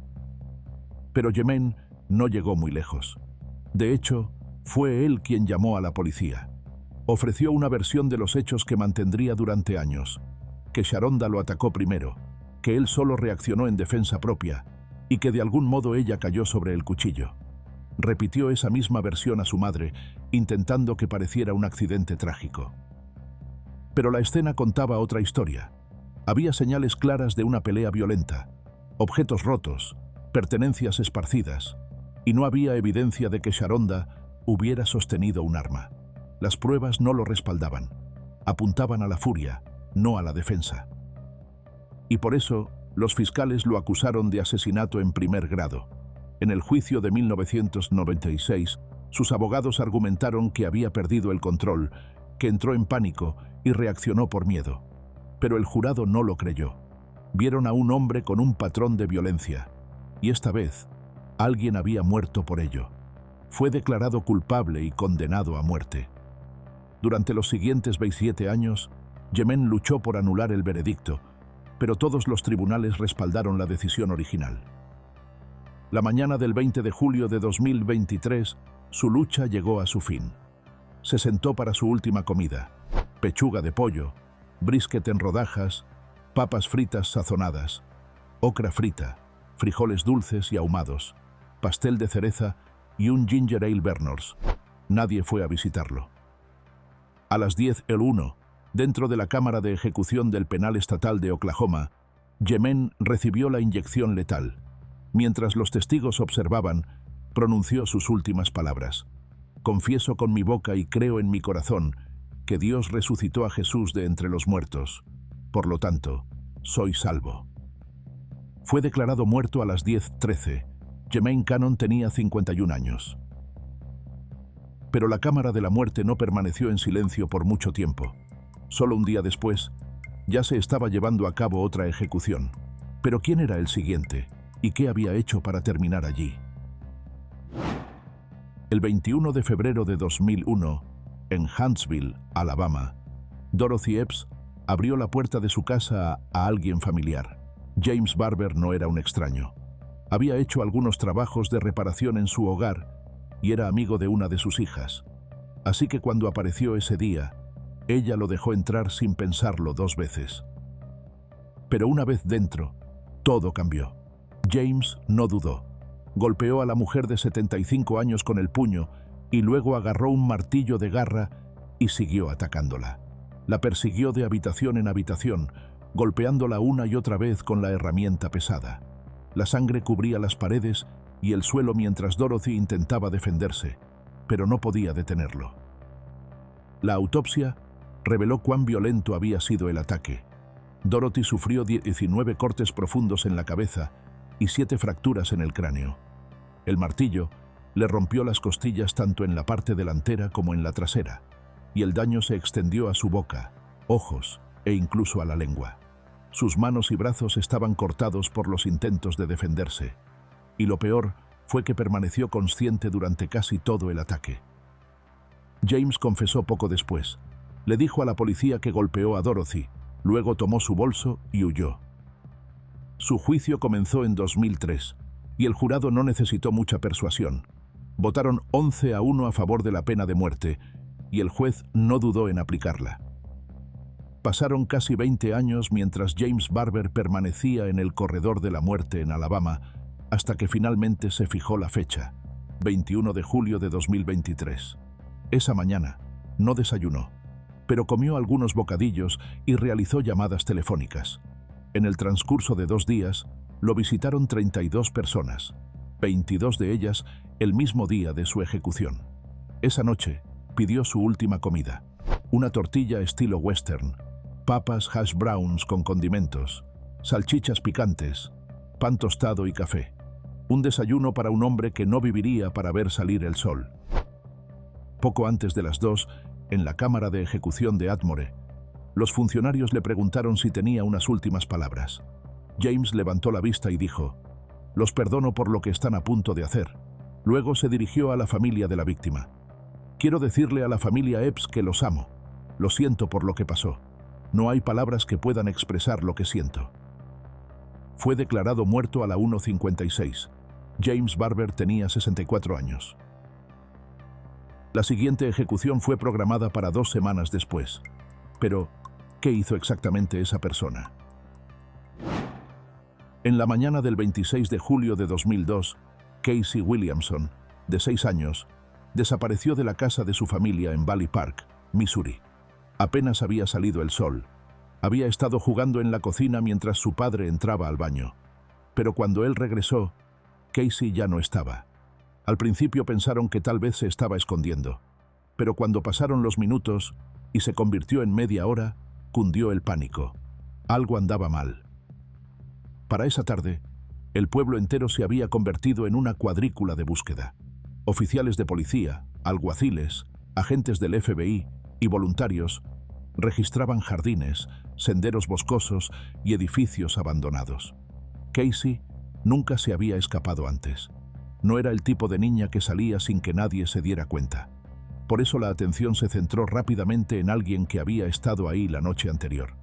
Pero Jermaine no llegó muy lejos. De hecho, fue él quien llamó a la policía. Ofreció una versión de los hechos que mantendría durante años, que Sharonda lo atacó primero, que él solo reaccionó en defensa propia y que de algún modo ella cayó sobre el cuchillo. Repitió esa misma versión a su madre, intentando que pareciera un accidente trágico. Pero la escena contaba otra historia. Había señales claras de una pelea violenta, objetos rotos, pertenencias esparcidas, y no había evidencia de que Sharonda hubiera sostenido un arma. Las pruebas no lo respaldaban. Apuntaban a la furia, no a la defensa. Y por eso, los fiscales lo acusaron de asesinato en primer grado. En el juicio de 1996, sus abogados argumentaron que había perdido el control, que entró en pánico y reaccionó por miedo. Pero el jurado no lo creyó. Vieron a un hombre con un patrón de violencia, y esta vez, alguien había muerto por ello. Fue declarado culpable y condenado a muerte. Durante los siguientes 27 años, Jermaine luchó por anular el veredicto, pero todos los tribunales respaldaron la decisión original. La mañana del 20 de julio de 2023, su lucha llegó a su fin. Se sentó para su última comida: pechuga de pollo, brisket en rodajas, papas fritas sazonadas, ocra frita, frijoles dulces y ahumados, pastel de cereza y un ginger ale Vernors. Nadie fue a visitarlo. A las 10:01, dentro de la cámara de ejecución del penal estatal de Oklahoma, Jermaine recibió la inyección letal. Mientras los testigos observaban, pronunció sus últimas palabras. Confieso con mi boca y creo en mi corazón que Dios resucitó a Jesús de entre los muertos. Por lo tanto, soy salvo. Fue declarado muerto a las 10:13. Jermaine Cannon tenía 51 años. Pero la cámara de la muerte no permaneció en silencio por mucho tiempo. Solo un día después, ya se estaba llevando a cabo otra ejecución. Pero ¿quién era el siguiente? ¿Y qué había hecho para terminar allí? El 21 de febrero de 2001, en Huntsville, Alabama, Dorothy Epps abrió la puerta de su casa a alguien familiar. James Barber no era un extraño. Había hecho algunos trabajos de reparación en su hogar y era amigo de una de sus hijas. Así que cuando apareció ese día, ella lo dejó entrar sin pensarlo 2 veces. Pero una vez dentro, todo cambió. James no dudó. Golpeó a la mujer de 75 años con el puño y luego agarró un martillo de garra y siguió atacándola. La persiguió de habitación en habitación, golpeándola una y otra vez con la herramienta pesada. La sangre cubría las paredes y el suelo mientras Dorothy intentaba defenderse, pero no podía detenerlo. La autopsia reveló cuán violento había sido el ataque. Dorothy sufrió 19 cortes profundos en la cabeza y 7 fracturas en el cráneo. El martillo le rompió las costillas tanto en la parte delantera como en la trasera, y el daño se extendió a su boca, ojos e incluso a la lengua. Sus manos y brazos estaban cortados por los intentos de defenderse, y lo peor fue que permaneció consciente durante casi todo el ataque. James confesó poco después. Le dijo a la policía que golpeó a Dorothy, luego tomó su bolso y huyó. Su juicio comenzó en 2003, y el jurado no necesitó mucha persuasión. Votaron 11-1 a favor de la pena de muerte, y el juez no dudó en aplicarla. Pasaron casi 20 años mientras James Barber permanecía en el corredor de la muerte en Alabama, hasta que finalmente se fijó la fecha, 21 de julio de 2023. Esa mañana no desayunó, pero comió algunos bocadillos y realizó llamadas telefónicas. En el transcurso de 2 días, lo visitaron 32 personas, 22 de ellas el mismo día de su ejecución. Esa noche, pidió su última comida, una tortilla estilo western, papas hash browns con condimentos, salchichas picantes, pan tostado y café. Un desayuno para un hombre que no viviría para ver salir el sol. Poco antes de las 2, en la cámara de ejecución de Atmore, los funcionarios le preguntaron si tenía unas últimas palabras. James levantó la vista y dijo: «Los perdono por lo que están a punto de hacer». Luego se dirigió a la familia de la víctima. «Quiero decirle a la familia Epps que los amo. Lo siento por lo que pasó. No hay palabras que puedan expresar lo que siento». Fue declarado muerto a la 1:56. James Barber tenía 64 años. La siguiente ejecución fue programada para 2 semanas después. Pero, ¿qué hizo exactamente esa persona? En la mañana del 26 de julio de 2002, Casey Williamson, de 6 años, desapareció de la casa de su familia en Valley Park, Missouri. Apenas había salido el sol. Había estado jugando en la cocina mientras su padre entraba al baño. Pero cuando él regresó, Casey ya no estaba. Al principio pensaron que tal vez se estaba escondiendo. Pero cuando pasaron los minutos y se convirtió en media hora, cundió el pánico. Algo andaba mal. Para esa tarde, el pueblo entero se había convertido en una cuadrícula de búsqueda. Oficiales de policía, alguaciles, agentes del FBI y voluntarios registraban jardines, senderos boscosos y edificios abandonados. Casey nunca se había escapado antes. No era el tipo de niña que salía sin que nadie se diera cuenta. Por eso la atención se centró rápidamente en alguien que había estado ahí la noche anterior.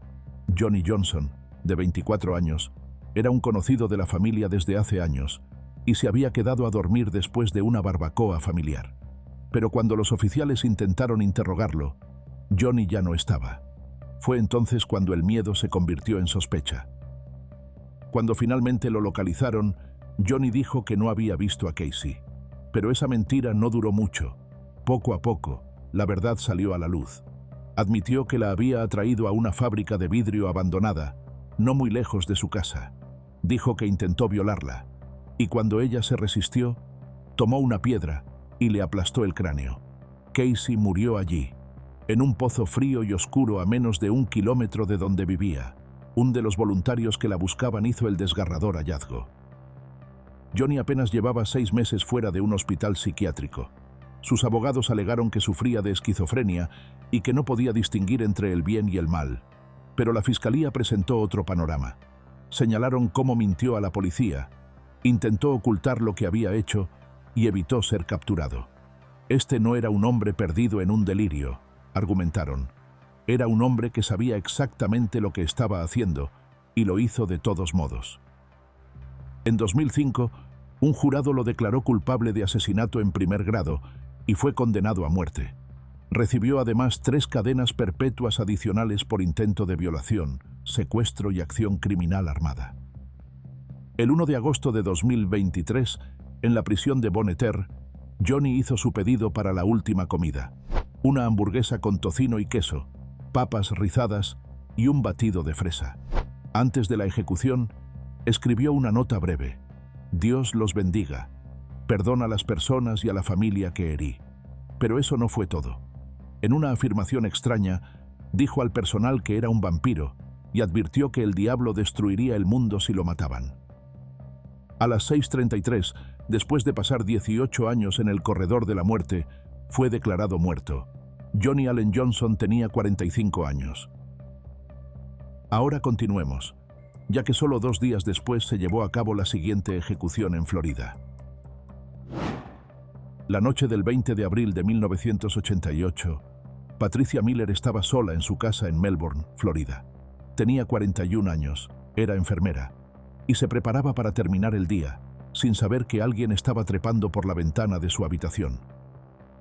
Johnny Johnson, de 24 años, era un conocido de la familia desde hace años y se había quedado a dormir después de una barbacoa familiar. Pero cuando los oficiales intentaron interrogarlo, Johnny ya no estaba. Fue entonces cuando el miedo se convirtió en sospecha. Cuando finalmente lo localizaron, Johnny dijo que no había visto a Casey. Pero esa mentira no duró mucho. Poco a poco, la verdad salió a la luz. Admitió que la había atraído a una fábrica de vidrio abandonada, no muy lejos de su casa. Dijo que intentó violarla. y cuando ella se resistió, tomó una piedra y le aplastó el cráneo. Casey murió allí, en un pozo frío y oscuro a menos de 1 kilómetro de donde vivía. Un de los voluntarios que la buscaban hizo el desgarrador hallazgo. Johnny apenas llevaba 6 meses fuera de un hospital psiquiátrico. Sus abogados alegaron que sufría de esquizofrenia y que no podía distinguir entre el bien y el mal. Pero la fiscalía presentó otro panorama. Señalaron cómo mintió a la policía, intentó ocultar lo que había hecho y evitó ser capturado. Este no era un hombre perdido en un delirio, argumentaron. Era un hombre que sabía exactamente lo que estaba haciendo y lo hizo de todos modos. En 2005, un jurado lo declaró culpable de asesinato en primer grado y fue condenado a muerte. Recibió además 3 cadenas perpetuas adicionales por intento de violación, secuestro y acción criminal armada. El 1 de agosto de 2023, en la prisión de Bonne Terre, Johnny hizo su pedido para la última comida: una hamburguesa con tocino y queso, papas rizadas y un batido de fresa. Antes de la ejecución, escribió una nota breve: Dios los bendiga. Perdona a las personas y a la familia que herí. Pero eso no fue todo. En una afirmación extraña, dijo al personal que era un vampiro y advirtió que el diablo destruiría el mundo si lo mataban. A las 6:33, después de pasar 18 años en el corredor de la muerte, fue declarado muerto. Johnny Allen Johnson tenía 45 años. Ahora continuemos, ya que solo 2 días después se llevó a cabo la siguiente ejecución en Florida. La noche del 20 de abril de 1988, Patricia Miller estaba sola en su casa en Melbourne, Florida. Tenía 41 años, era enfermera, y se preparaba para terminar el día, sin saber que alguien estaba trepando por la ventana de su habitación.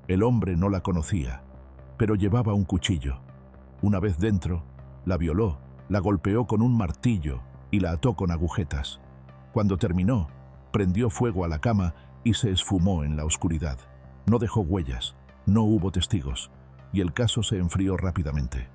El hombre no la conocía, pero llevaba un cuchillo. Una vez dentro, la violó, la golpeó con un martillo y la ató con agujetas. Cuando terminó, prendió fuego a la cama y se esfumó en la oscuridad. No dejó huellas, no hubo testigos, y el caso se enfrió rápidamente.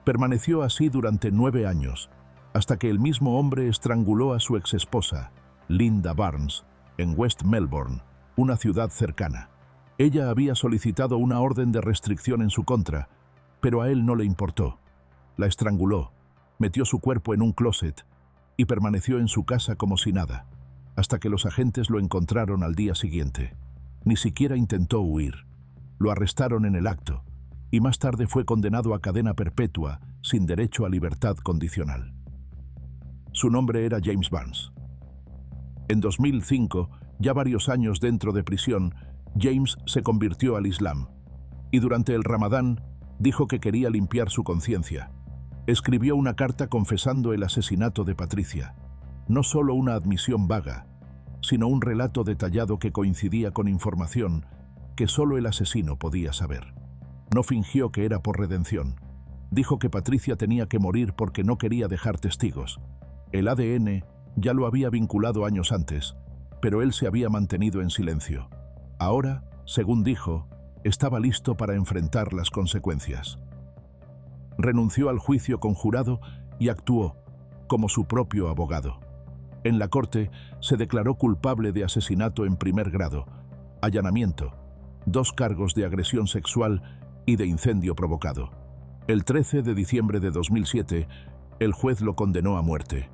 Permaneció así durante 9 años, hasta que el mismo hombre estranguló a su exesposa, Linda Barnes, en West Melbourne, una ciudad cercana. Ella había solicitado una orden de restricción en su contra, pero a él no le importó. La estranguló, metió su cuerpo en un closet y permaneció en su casa como si nada, hasta que los agentes lo encontraron al día siguiente. Ni siquiera intentó huir. Lo arrestaron en el acto y más tarde fue condenado a cadena perpetua sin derecho a libertad condicional. Su nombre era James Barnes. En 2005, ya varios años dentro de prisión, James se convirtió al Islam y durante el Ramadán dijo que quería limpiar su conciencia. Escribió una carta confesando el asesinato de Patricia. No solo una admisión vaga, sino un relato detallado que coincidía con información que solo el asesino podía saber. No fingió que era por redención. Dijo que Patricia tenía que morir porque no quería dejar testigos. El ADN ya lo había vinculado años antes, pero él se había mantenido en silencio. Ahora, según dijo, estaba listo para enfrentar las consecuencias. Renunció al juicio conjurado y actuó como su propio abogado. En la corte se declaró culpable de asesinato en primer grado, allanamiento, 2 cargos de agresión sexual y de incendio provocado. El 13 de diciembre de 2007, el juez lo condenó a muerte.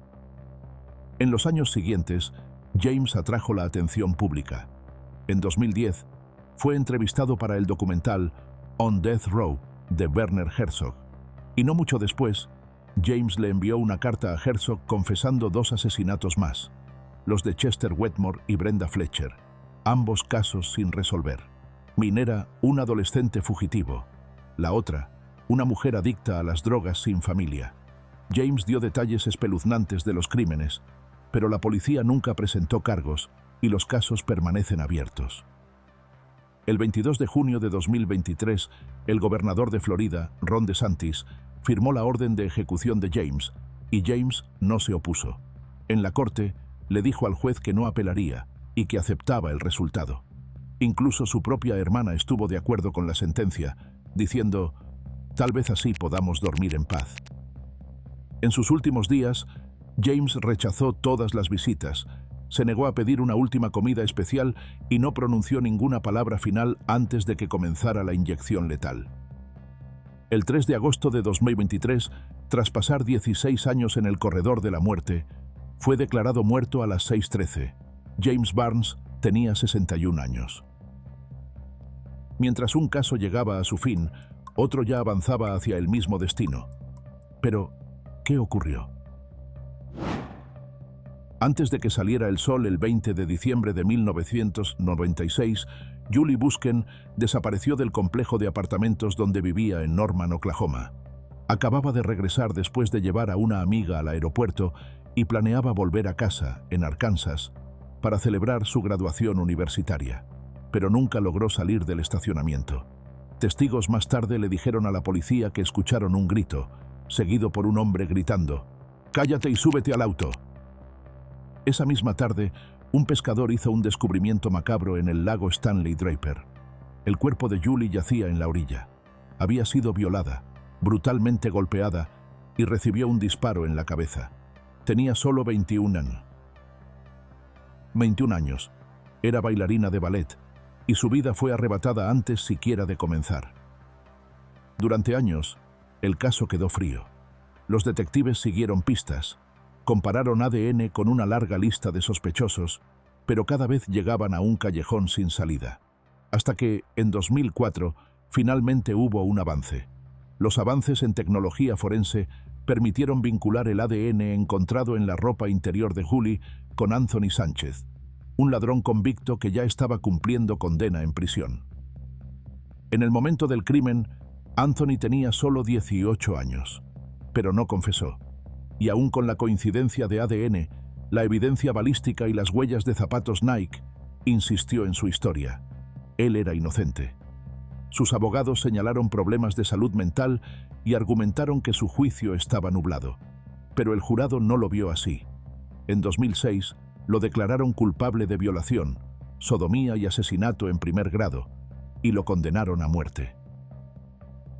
En los años siguientes, James atrajo la atención pública. En 2010, fue entrevistado para el documental On Death Row de Werner Herzog. Y no mucho después, James le envió una carta a Herzog confesando 2 asesinatos más, los de Chester Wetmore y Brenda Fletcher, ambos casos sin resolver. Minera, un adolescente fugitivo. La otra, una mujer adicta a las drogas sin familia. James dio detalles espeluznantes de los crímenes, pero la policía nunca presentó cargos y los casos permanecen abiertos. El 22 de junio de 2023, el gobernador de Florida, Ron DeSantis, firmó la orden de ejecución de James, y James no se opuso. En la corte, le dijo al juez que no apelaría y que aceptaba el resultado. Incluso su propia hermana estuvo de acuerdo con la sentencia, diciendo: «Tal vez así podamos dormir en paz». En sus últimos días, James rechazó todas las visitas Se negó a pedir una última comida especial y no pronunció ninguna palabra final antes de que comenzara la inyección letal. El 3 de agosto de 2023, tras pasar 16 años en el corredor de la muerte, fue declarado muerto a las 6:13. James Barnes tenía 61 años. Mientras un caso llegaba a su fin, otro ya avanzaba hacia el mismo destino. Pero, ¿qué ocurrió? Antes de que saliera el sol el 20 de diciembre de 1996, Julie Busken desapareció del complejo de apartamentos donde vivía en Norman, Oklahoma. Acababa de regresar después de llevar a una amiga al aeropuerto y planeaba volver a casa, en Arkansas, para celebrar su graduación universitaria, pero nunca logró salir del estacionamiento. Testigos más tarde le dijeron a la policía que escucharon un grito, seguido por un hombre gritando: «¡Cállate y súbete al auto!». Esa misma tarde, un pescador hizo un descubrimiento macabro en el lago Stanley Draper. El cuerpo de Julie yacía en la orilla. Había sido violada, brutalmente golpeada, y recibió un disparo en la cabeza. Tenía solo 21 años. 21 años. Era bailarina de ballet, y su vida fue arrebatada antes siquiera de comenzar. Durante años, el caso quedó frío. Los detectives siguieron pistas. Compararon ADN con una larga lista de sospechosos, pero cada vez llegaban a un callejón sin salida. Hasta que, en 2004, finalmente hubo un avance. Los avances en tecnología forense permitieron vincular el ADN encontrado en la ropa interior de Julie con Anthony Sánchez, un ladrón convicto que ya estaba cumpliendo condena en prisión. En el momento del crimen, Anthony tenía solo 18 años, pero no confesó. Y aún con la coincidencia de ADN, la evidencia balística y las huellas de zapatos Nike, insistió en su historia. Él era inocente. Sus abogados señalaron problemas de salud mental y argumentaron que su juicio estaba nublado. Pero el jurado no lo vio así. En 2006, lo declararon culpable de violación, sodomía y asesinato en primer grado, y lo condenaron a muerte.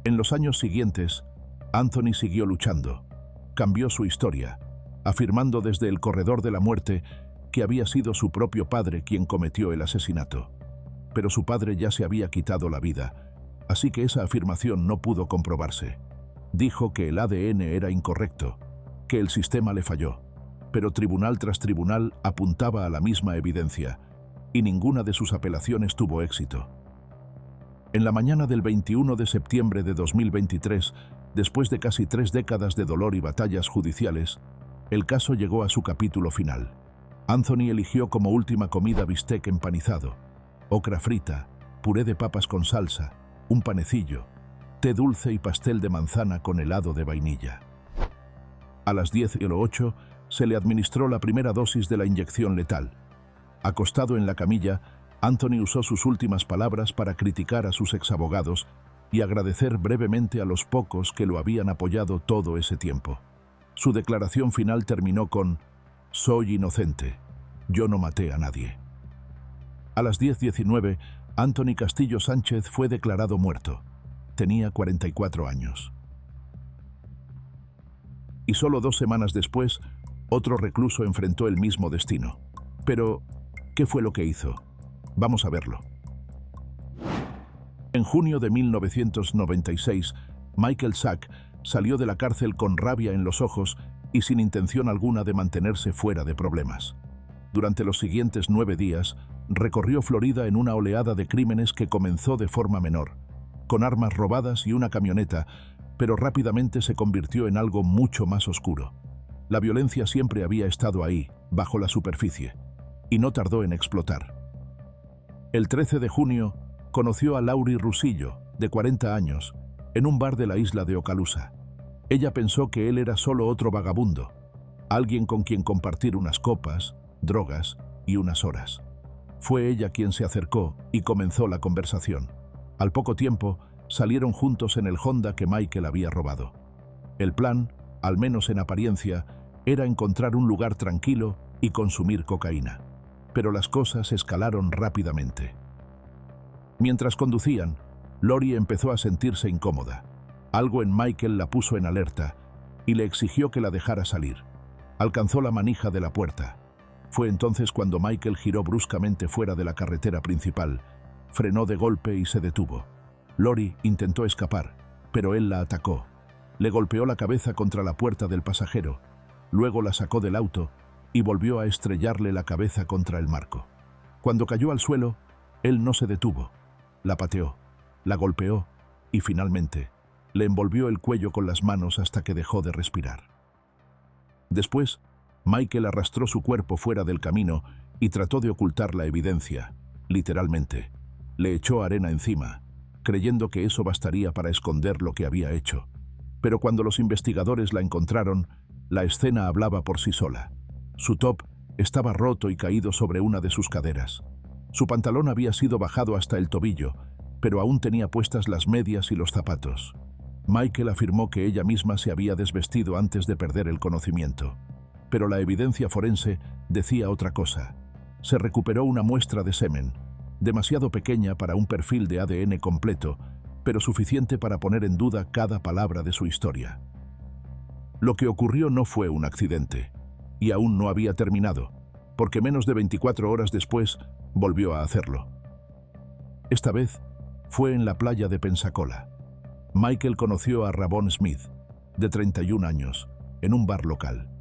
En los años siguientes, Anthony siguió luchando. Cambió su historia, afirmando desde el corredor de la muerte que había sido su propio padre quien cometió el asesinato. Pero su padre ya se había quitado la vida, así que esa afirmación no pudo comprobarse. Dijo que el ADN era incorrecto, que el sistema le falló, pero tribunal tras tribunal apuntaba a la misma evidencia, y ninguna de sus apelaciones tuvo éxito. En la mañana del 21 de septiembre de 2023, después de casi 3 décadas de dolor y batallas judiciales, el caso llegó a su capítulo final. Anthony eligió como última comida bistec empanizado, ocra frita, puré de papas con salsa, un panecillo, té dulce y pastel de manzana con helado de vainilla. A las 10:08 se le administró la primera dosis de la inyección letal. Acostado en la camilla, Anthony usó sus últimas palabras para criticar a sus exabogados y agradecer brevemente a los pocos que lo habían apoyado todo ese tiempo. Su declaración final terminó con: «Soy inocente. Yo no maté a nadie». A las 10:19, Anthony Castillo Sánchez fue declarado muerto. Tenía 44 años. Y solo 2 semanas después, otro recluso enfrentó el mismo destino. Pero, ¿qué fue lo que hizo? Vamos a verlo. En junio de 1996, Michael Sack salió de la cárcel con rabia en los ojos y sin intención alguna de mantenerse fuera de problemas. Durante los siguientes 9 días, recorrió Florida en una oleada de crímenes que comenzó de forma menor, con armas robadas y una camioneta, pero rápidamente se convirtió en algo mucho más oscuro. La violencia siempre había estado ahí, bajo la superficie, y no tardó en explotar. El 13 de junio, conoció a Laurie Rusillo, de 40 años, en un bar de la isla de Ocalusa. Ella pensó que él era solo otro vagabundo, alguien con quien compartir unas copas, drogas y unas horas. Fue ella quien se acercó y comenzó la conversación. Al poco tiempo, salieron juntos en el Honda que Michael había robado. El plan, al menos en apariencia, era encontrar un lugar tranquilo y consumir cocaína. Pero las cosas escalaron rápidamente. Mientras conducían, Lori empezó a sentirse incómoda. Algo en Michael la puso en alerta y le exigió que la dejara salir. Alcanzó la manija de la puerta. Fue entonces cuando Michael giró bruscamente fuera de la carretera principal, frenó de golpe y se detuvo. Lori intentó escapar, pero él la atacó. Le golpeó la cabeza contra la puerta del pasajero, luego la sacó del auto y volvió a estrellarle la cabeza contra el marco. Cuando cayó al suelo, él no se detuvo. La pateó, la golpeó y finalmente le envolvió el cuello con las manos hasta que dejó de respirar. Después, Michael arrastró su cuerpo fuera del camino y trató de ocultar la evidencia, literalmente. Le echó arena encima, creyendo que eso bastaría para esconder lo que había hecho. Pero cuando los investigadores la encontraron, la escena hablaba por sí sola. Su top estaba roto y caído sobre una de sus caderas. Su pantalón había sido bajado hasta el tobillo, pero aún tenía puestas las medias y los zapatos. Michael afirmó que ella misma se había desvestido antes de perder el conocimiento. Pero la evidencia forense decía otra cosa. Se recuperó una muestra de semen, demasiado pequeña para un perfil de ADN completo, pero suficiente para poner en duda cada palabra de su historia. Lo que ocurrió no fue un accidente, y aún no había terminado, porque menos de 24 horas después volvió a hacerlo. Esta vez fue en la playa de Pensacola. Michael conoció a Ravon Smith, de 31 años, en un bar local.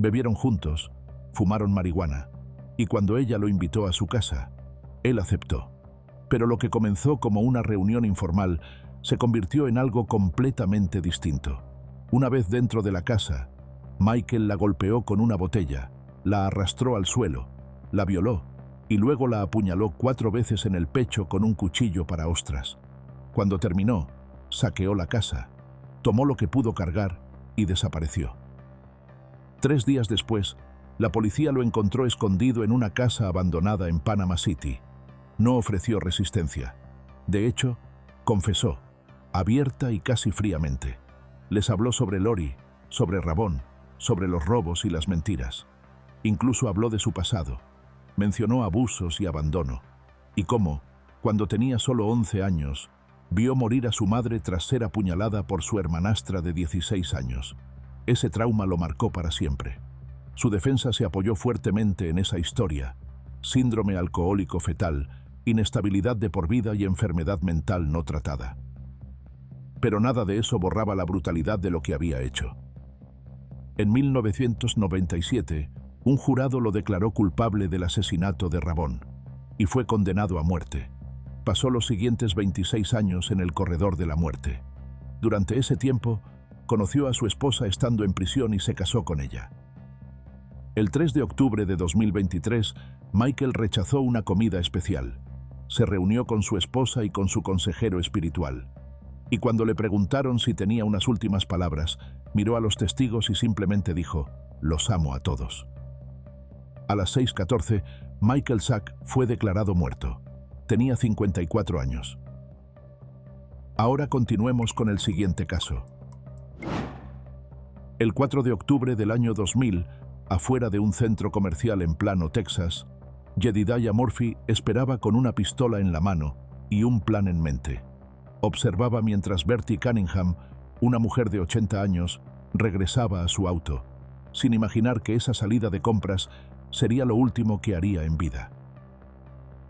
Bebieron juntos, fumaron marihuana, y cuando ella lo invitó a su casa, él aceptó. Pero lo que comenzó como una reunión informal se convirtió en algo completamente distinto. Una vez dentro de la casa, Michael la golpeó con una botella, la arrastró al suelo, la violó y luego la apuñaló 4 veces en el pecho con un cuchillo para ostras. Cuando terminó, saqueó la casa, tomó lo que pudo cargar y desapareció. 3 días después, la policía lo encontró escondido en una casa abandonada en Panama City. No ofreció resistencia. De hecho, confesó, abierta y casi fríamente. Les habló sobre Lori, sobre Ravon, sobre los robos y las mentiras. Incluso habló de su pasado. Mencionó abusos y abandono. Y cómo, cuando tenía solo 11 años, vio morir a su madre tras ser apuñalada por su hermanastra de 16 años. Ese trauma lo marcó para siempre. Su defensa se apoyó fuertemente en esa historia: síndrome alcohólico fetal, inestabilidad de por vida y enfermedad mental no tratada. Pero nada de eso borraba la brutalidad de lo que había hecho. En 1997, un jurado lo declaró culpable del asesinato de Ravon y fue condenado a muerte. Pasó los siguientes 26 años en el corredor de la muerte. Durante ese tiempo, conoció a su esposa estando en prisión y se casó con ella. El 3 de octubre de 2023, Michael rechazó una comida especial. Se reunió con su esposa y con su consejero espiritual. Y cuando le preguntaron si tenía unas últimas palabras, miró a los testigos y simplemente dijo: «Los amo a todos». A las 6:14, Michael Sack fue declarado muerto. Tenía 54 años. Ahora continuemos con el siguiente caso. El 4 de octubre del año 2000, afuera de un centro comercial en Plano, Texas, Jedidiah Murphy esperaba con una pistola en la mano y un plan en mente. Observaba mientras Bertie Cunningham, una mujer de 80 años, regresaba a su auto, sin imaginar que esa salida de compras sería lo último que haría en vida.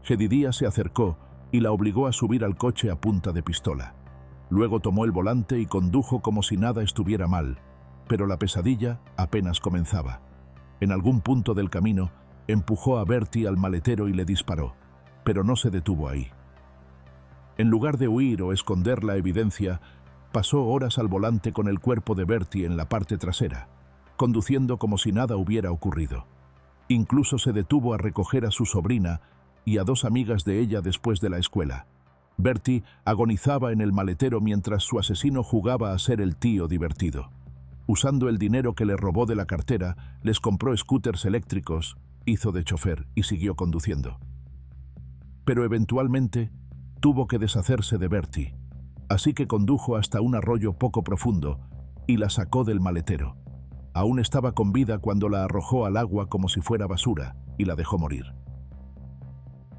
Jedidiah se acercó y la obligó a subir al coche a punta de pistola. Luego tomó el volante y condujo como si nada estuviera mal, pero la pesadilla apenas comenzaba. En algún punto del camino, empujó a Bertie al maletero y le disparó, pero no se detuvo ahí. En lugar de huir o esconder la evidencia, pasó horas al volante con el cuerpo de Bertie en la parte trasera, conduciendo como si nada hubiera ocurrido. Incluso se detuvo a recoger a su sobrina y a 2 amigas de ella después de la escuela. Bertie agonizaba en el maletero mientras su asesino jugaba a ser el tío divertido. Usando el dinero que le robó de la cartera, les compró scooters eléctricos, hizo de chofer y siguió conduciendo. Pero eventualmente tuvo que deshacerse de Bertie, así que condujo hasta un arroyo poco profundo y la sacó del maletero. Aún estaba con vida cuando la arrojó al agua como si fuera basura y la dejó morir.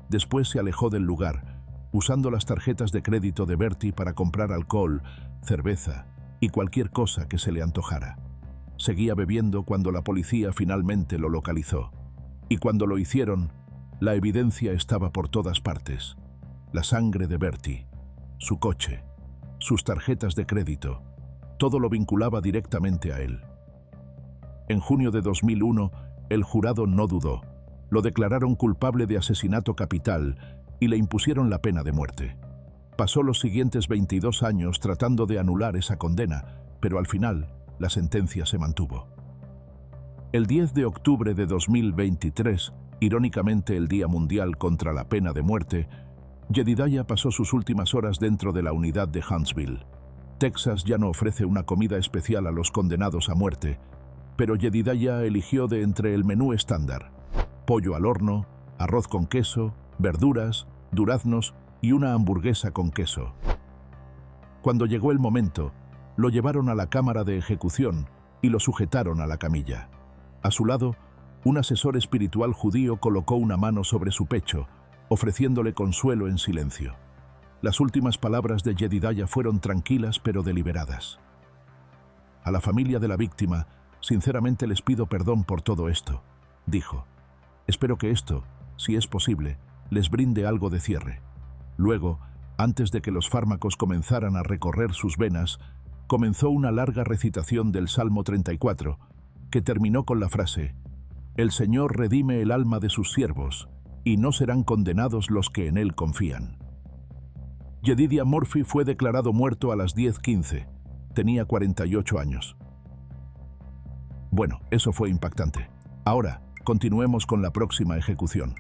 Después se alejó del lugar, usando las tarjetas de crédito de Bertie para comprar alcohol, cerveza y cualquier cosa que se le antojara. Seguía bebiendo cuando la policía finalmente lo localizó. Y cuando lo hicieron, la evidencia estaba por todas partes. La sangre de Bertie, su coche, sus tarjetas de crédito, todo lo vinculaba directamente a él. En junio de 2001, el jurado no dudó. Lo declararon culpable de asesinato capital y le impusieron la pena de muerte. Pasó los siguientes 22 años tratando de anular esa condena, pero al final la sentencia se mantuvo. El 10 de octubre de 2023, irónicamente el Día Mundial contra la Pena de Muerte, Jedediah pasó sus últimas horas dentro de la unidad de Huntsville. Texas ya no ofrece una comida especial a los condenados a muerte, pero Jedediah eligió de entre el menú estándar: pollo al horno, arroz con queso, verduras, duraznos y una hamburguesa con queso. Cuando llegó el momento, lo llevaron a la cámara de ejecución y lo sujetaron a la camilla. A su lado, un asesor espiritual judío colocó una mano sobre su pecho, ofreciéndole consuelo en silencio. Las últimas palabras de Jedediah fueron tranquilas pero deliberadas. A la familia de la víctima, sinceramente les pido perdón por todo esto, dijo. Espero que esto, si es posible, les brinde algo de cierre. Luego, antes de que los fármacos comenzaran a recorrer sus venas, comenzó una larga recitación del Salmo 34, que terminó con la frase: «El Señor redime el alma de sus siervos, y no serán condenados los que en Él confían». Jedediah Murphy fue declarado muerto a las 10:15. Tenía 48 años. Bueno, eso fue impactante. Ahora, continuemos con la próxima ejecución.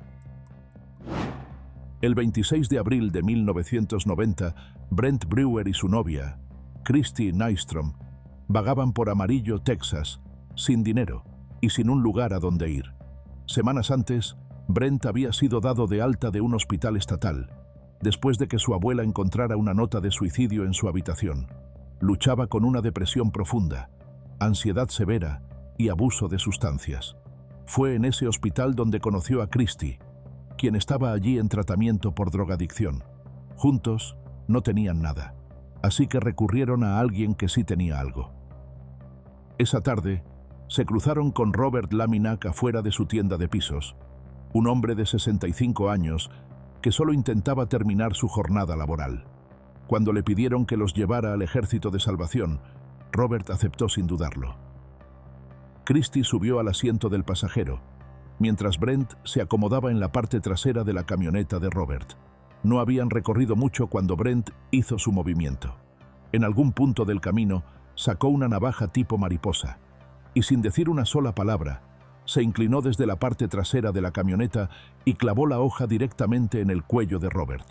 El 26 de abril de 1990, Brent Brewer y su novia, Christy Nystrom, vagaban por Amarillo, Texas, sin dinero y sin un lugar a donde ir. Semanas antes, Brent había sido dado de alta de un hospital estatal, después de que su abuela encontrara una nota de suicidio en su habitación. Luchaba con una depresión profunda, ansiedad severa y abuso de sustancias. Fue en ese hospital donde conoció a Christy, quien estaba allí en tratamiento por drogadicción. Juntos, no tenían nada, así que recurrieron a alguien que sí tenía algo. Esa tarde, se cruzaron con Robert Laminack afuera de su tienda de pisos, un hombre de 65 años que solo intentaba terminar su jornada laboral. Cuando le pidieron que los llevara al Ejército de Salvación, Robert aceptó sin dudarlo. Christy subió al asiento del pasajero, mientras Brent se acomodaba en la parte trasera de la camioneta de Robert. No habían recorrido mucho cuando Brent hizo su movimiento. En algún punto del camino, sacó una navaja tipo mariposa, y sin decir una sola palabra, se inclinó desde la parte trasera de la camioneta y clavó la hoja directamente en el cuello de Robert.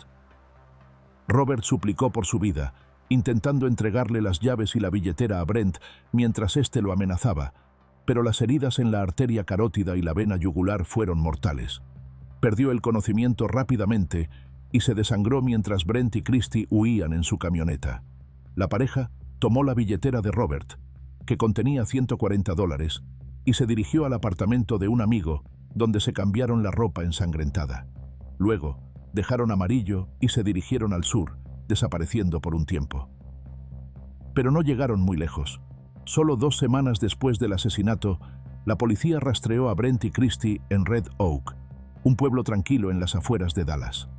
Robert suplicó por su vida, intentando entregarle las llaves y la billetera a Brent mientras éste lo amenazaba, pero las heridas en la arteria carótida y la vena yugular fueron mortales. Perdió el conocimiento rápidamente y se desangró mientras Brent y Christy huían en su camioneta. La pareja tomó la billetera de Robert, que contenía $140, y se dirigió al apartamento de un amigo, donde se cambiaron la ropa ensangrentada. Luego, dejaron Amarillo y se dirigieron al sur, desapareciendo por un tiempo. Pero no llegaron muy lejos. Solo 2 semanas después del asesinato, la policía rastreó a Brent y Christy en Red Oak, un pueblo tranquilo en las afueras de Dallas.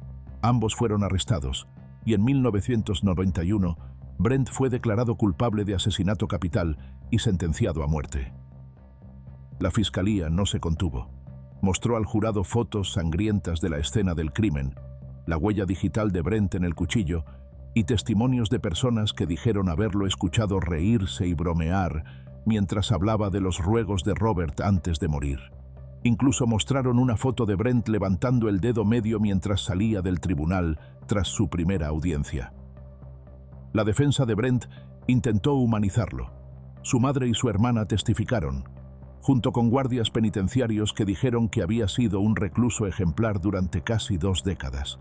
Ambos fueron arrestados, y en 1991, Brent fue declarado culpable de asesinato capital y sentenciado a muerte. La fiscalía no se contuvo. Mostró al jurado fotos sangrientas de la escena del crimen, la huella digital de Brent en el cuchillo y testimonios de personas que dijeron haberlo escuchado reírse y bromear mientras hablaba de los ruegos de Robert antes de morir. Incluso mostraron una foto de Brent levantando el dedo medio mientras salía del tribunal tras su primera audiencia. La defensa de Brent intentó humanizarlo. Su madre y su hermana testificaron, junto con guardias penitenciarios que dijeron que había sido un recluso ejemplar durante casi 2 décadas.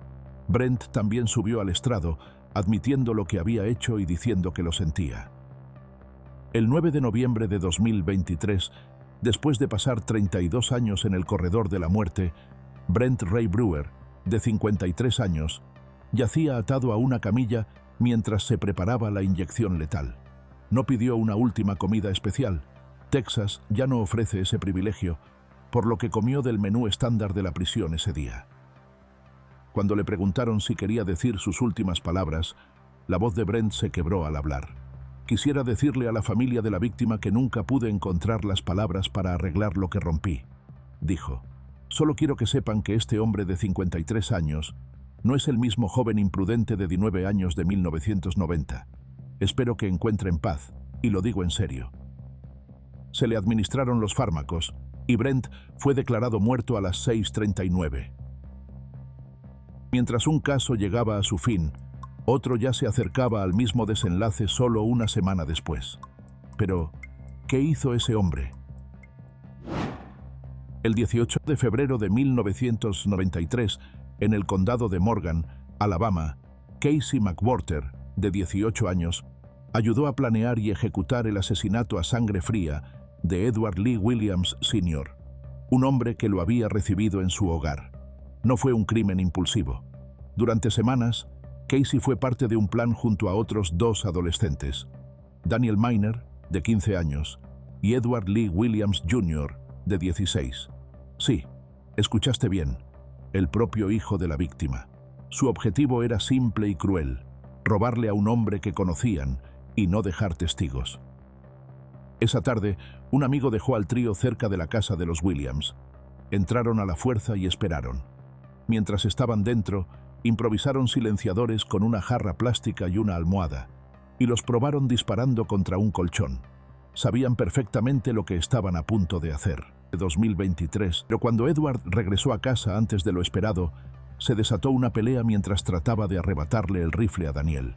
Brent también subió al estrado, admitiendo lo que había hecho y diciendo que lo sentía. El 9 de noviembre de 2023, después de pasar 32 años en el corredor de la muerte, Brent Ray Brewer, de 53 años, yacía atado a una camilla mientras se preparaba la inyección letal. No pidió una última comida especial. Texas ya no ofrece ese privilegio, por lo que comió del menú estándar de la prisión ese día. Cuando le preguntaron si quería decir sus últimas palabras, la voz de Brent se quebró al hablar. Quisiera decirle a la familia de la víctima que nunca pude encontrar las palabras para arreglar lo que rompí, dijo. Solo quiero que sepan que este hombre de 53 años no es el mismo joven imprudente de 19 años de 1990. Espero que encuentren paz, y lo digo en serio. Se le administraron los fármacos, y Brent fue declarado muerto a las 6:39. Mientras un caso llegaba a su fin, otro ya se acercaba al mismo desenlace solo una semana después. Pero, ¿qué hizo ese hombre? El 18 de febrero de 1993, en el condado de Morgan, Alabama, Casey McWhorter, de 18 años, ayudó a planear y ejecutar el asesinato a sangre fría de Edward Lee Williams Sr., un hombre que lo había recibido en su hogar. No fue un crimen impulsivo. Durante semanas, Casey fue parte de un plan junto a otros dos adolescentes, Daniel Miner, de 15 años, y Edward Lee Williams Jr., de 16. Sí, escuchaste bien, el propio hijo de la víctima. Su objetivo era simple y cruel, robarle a un hombre que conocían y no dejar testigos. Esa tarde, un amigo dejó al trío cerca de la casa de los Williams. Entraron a la fuerza y esperaron. Mientras estaban dentro, improvisaron silenciadores con una jarra plástica y una almohada, y los probaron disparando contra un colchón. Sabían perfectamente lo que estaban a punto de hacer. 2023, pero cuando Edward regresó a casa antes de lo esperado, se desató una pelea mientras trataba de arrebatarle el rifle a Daniel.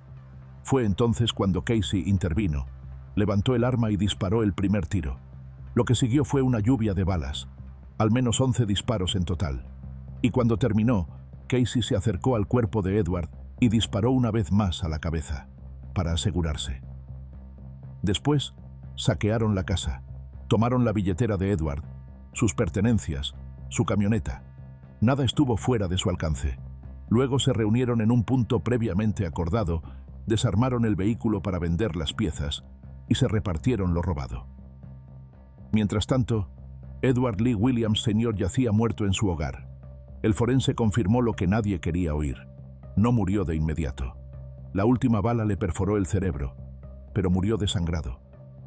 Fue entonces cuando Casey intervino, levantó el arma y disparó el primer tiro. Lo que siguió fue una lluvia de balas, al menos 11 disparos en total. Y cuando terminó, Casey se acercó al cuerpo de Edward y disparó una vez más a la cabeza, para asegurarse. Después, saquearon la casa, tomaron la billetera de Edward, sus pertenencias, su camioneta. Nada estuvo fuera de su alcance. Luego se reunieron en un punto previamente acordado, desarmaron el vehículo para vender las piezas y se repartieron lo robado. Mientras tanto, Edward Lee Williams Sr. yacía muerto en su hogar. El forense confirmó lo que nadie quería oír. No murió de inmediato. La última bala le perforó el cerebro, pero murió desangrado,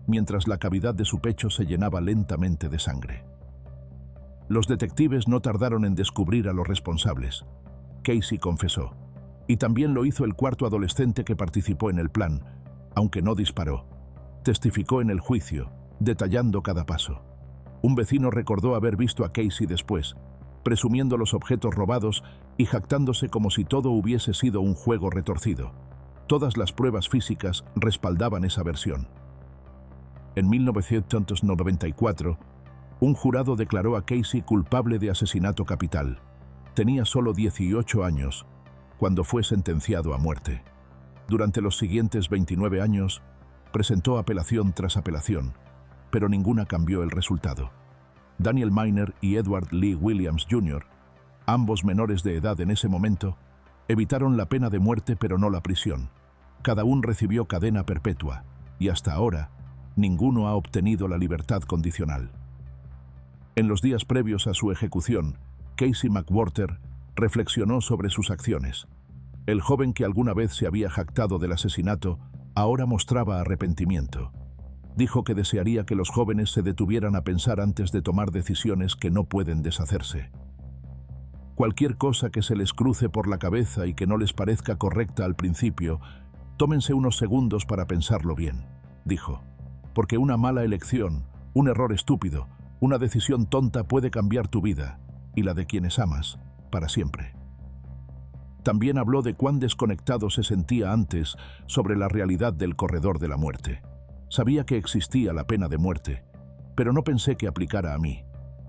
mientras la cavidad de su pecho se llenaba lentamente de sangre. Los detectives no tardaron en descubrir a los responsables. Casey confesó, y también lo hizo el cuarto adolescente que participó en el plan, aunque no disparó. Testificó en el juicio, detallando cada paso. Un vecino recordó haber visto a Casey después, presumiendo los objetos robados y jactándose como si todo hubiese sido un juego retorcido. Todas las pruebas físicas respaldaban esa versión. En 1994, un jurado declaró a Casey culpable de asesinato capital. Tenía solo 18 años cuando fue sentenciado a muerte. Durante los siguientes 29 años, presentó apelación tras apelación, pero ninguna cambió el resultado. Daniel Miner y Edward Lee Williams Jr., ambos menores de edad en ese momento, evitaron la pena de muerte pero no la prisión. Cada uno recibió cadena perpetua, y hasta ahora, ninguno ha obtenido la libertad condicional. En los días previos a su ejecución, Casey McWhorter reflexionó sobre sus acciones. El joven que alguna vez se había jactado del asesinato, ahora mostraba arrepentimiento. Dijo que desearía que los jóvenes se detuvieran a pensar antes de tomar decisiones que no pueden deshacerse. Cualquier cosa que se les cruce por la cabeza y que no les parezca correcta al principio, tómense unos segundos para pensarlo bien, dijo. Porque una mala elección, un error estúpido, una decisión tonta puede cambiar tu vida y la de quienes amas para siempre. También habló de cuán desconectado se sentía antes sobre la realidad del corredor de la muerte. Sabía que existía la pena de muerte, pero no pensé que aplicara a mí.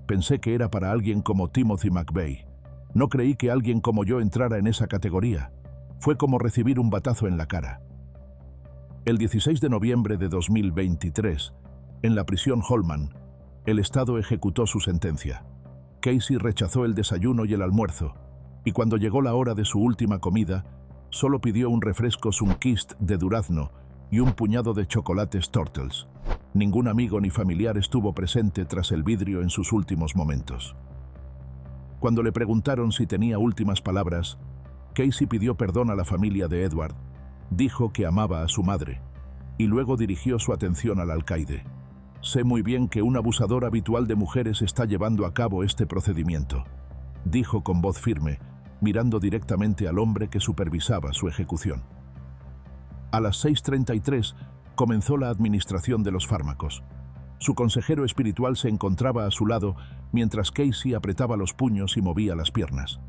Pensé que era para alguien como Timothy McVeigh. No creí que alguien como yo entrara en esa categoría. Fue como recibir un batazo en la cara. El 16 de noviembre de 2023, en la prisión Holman, el Estado ejecutó su sentencia. Casey rechazó el desayuno y el almuerzo, y cuando llegó la hora de su última comida, solo pidió un refresco Sunkist de durazno y un puñado de chocolates Turtles. Ningún amigo ni familiar estuvo presente tras el vidrio en sus últimos momentos. Cuando le preguntaron si tenía últimas palabras, Casey pidió perdón a la familia de Edward, dijo que amaba a su madre, y luego dirigió su atención al alcaide. «Sé muy bien que un abusador habitual de mujeres está llevando a cabo este procedimiento», dijo con voz firme, mirando directamente al hombre que supervisaba su ejecución. A las 6:33 comenzó la administración de los fármacos. Su consejero espiritual se encontraba a su lado mientras Casey apretaba los puños y movía las piernas.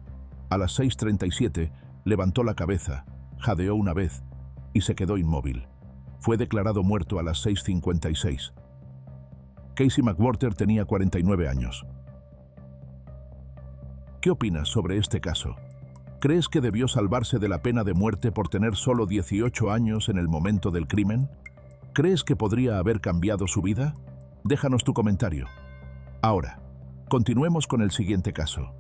A las 6:37 levantó la cabeza, jadeó una vez y se quedó inmóvil. Fue declarado muerto a las 6:56. Casey McWhorter tenía 49 años. ¿Qué opinas sobre este caso? ¿Crees que debió salvarse de la pena de muerte por tener solo 18 años en el momento del crimen? ¿Crees que podría haber cambiado su vida? Déjanos tu comentario. Ahora, continuemos con el siguiente caso.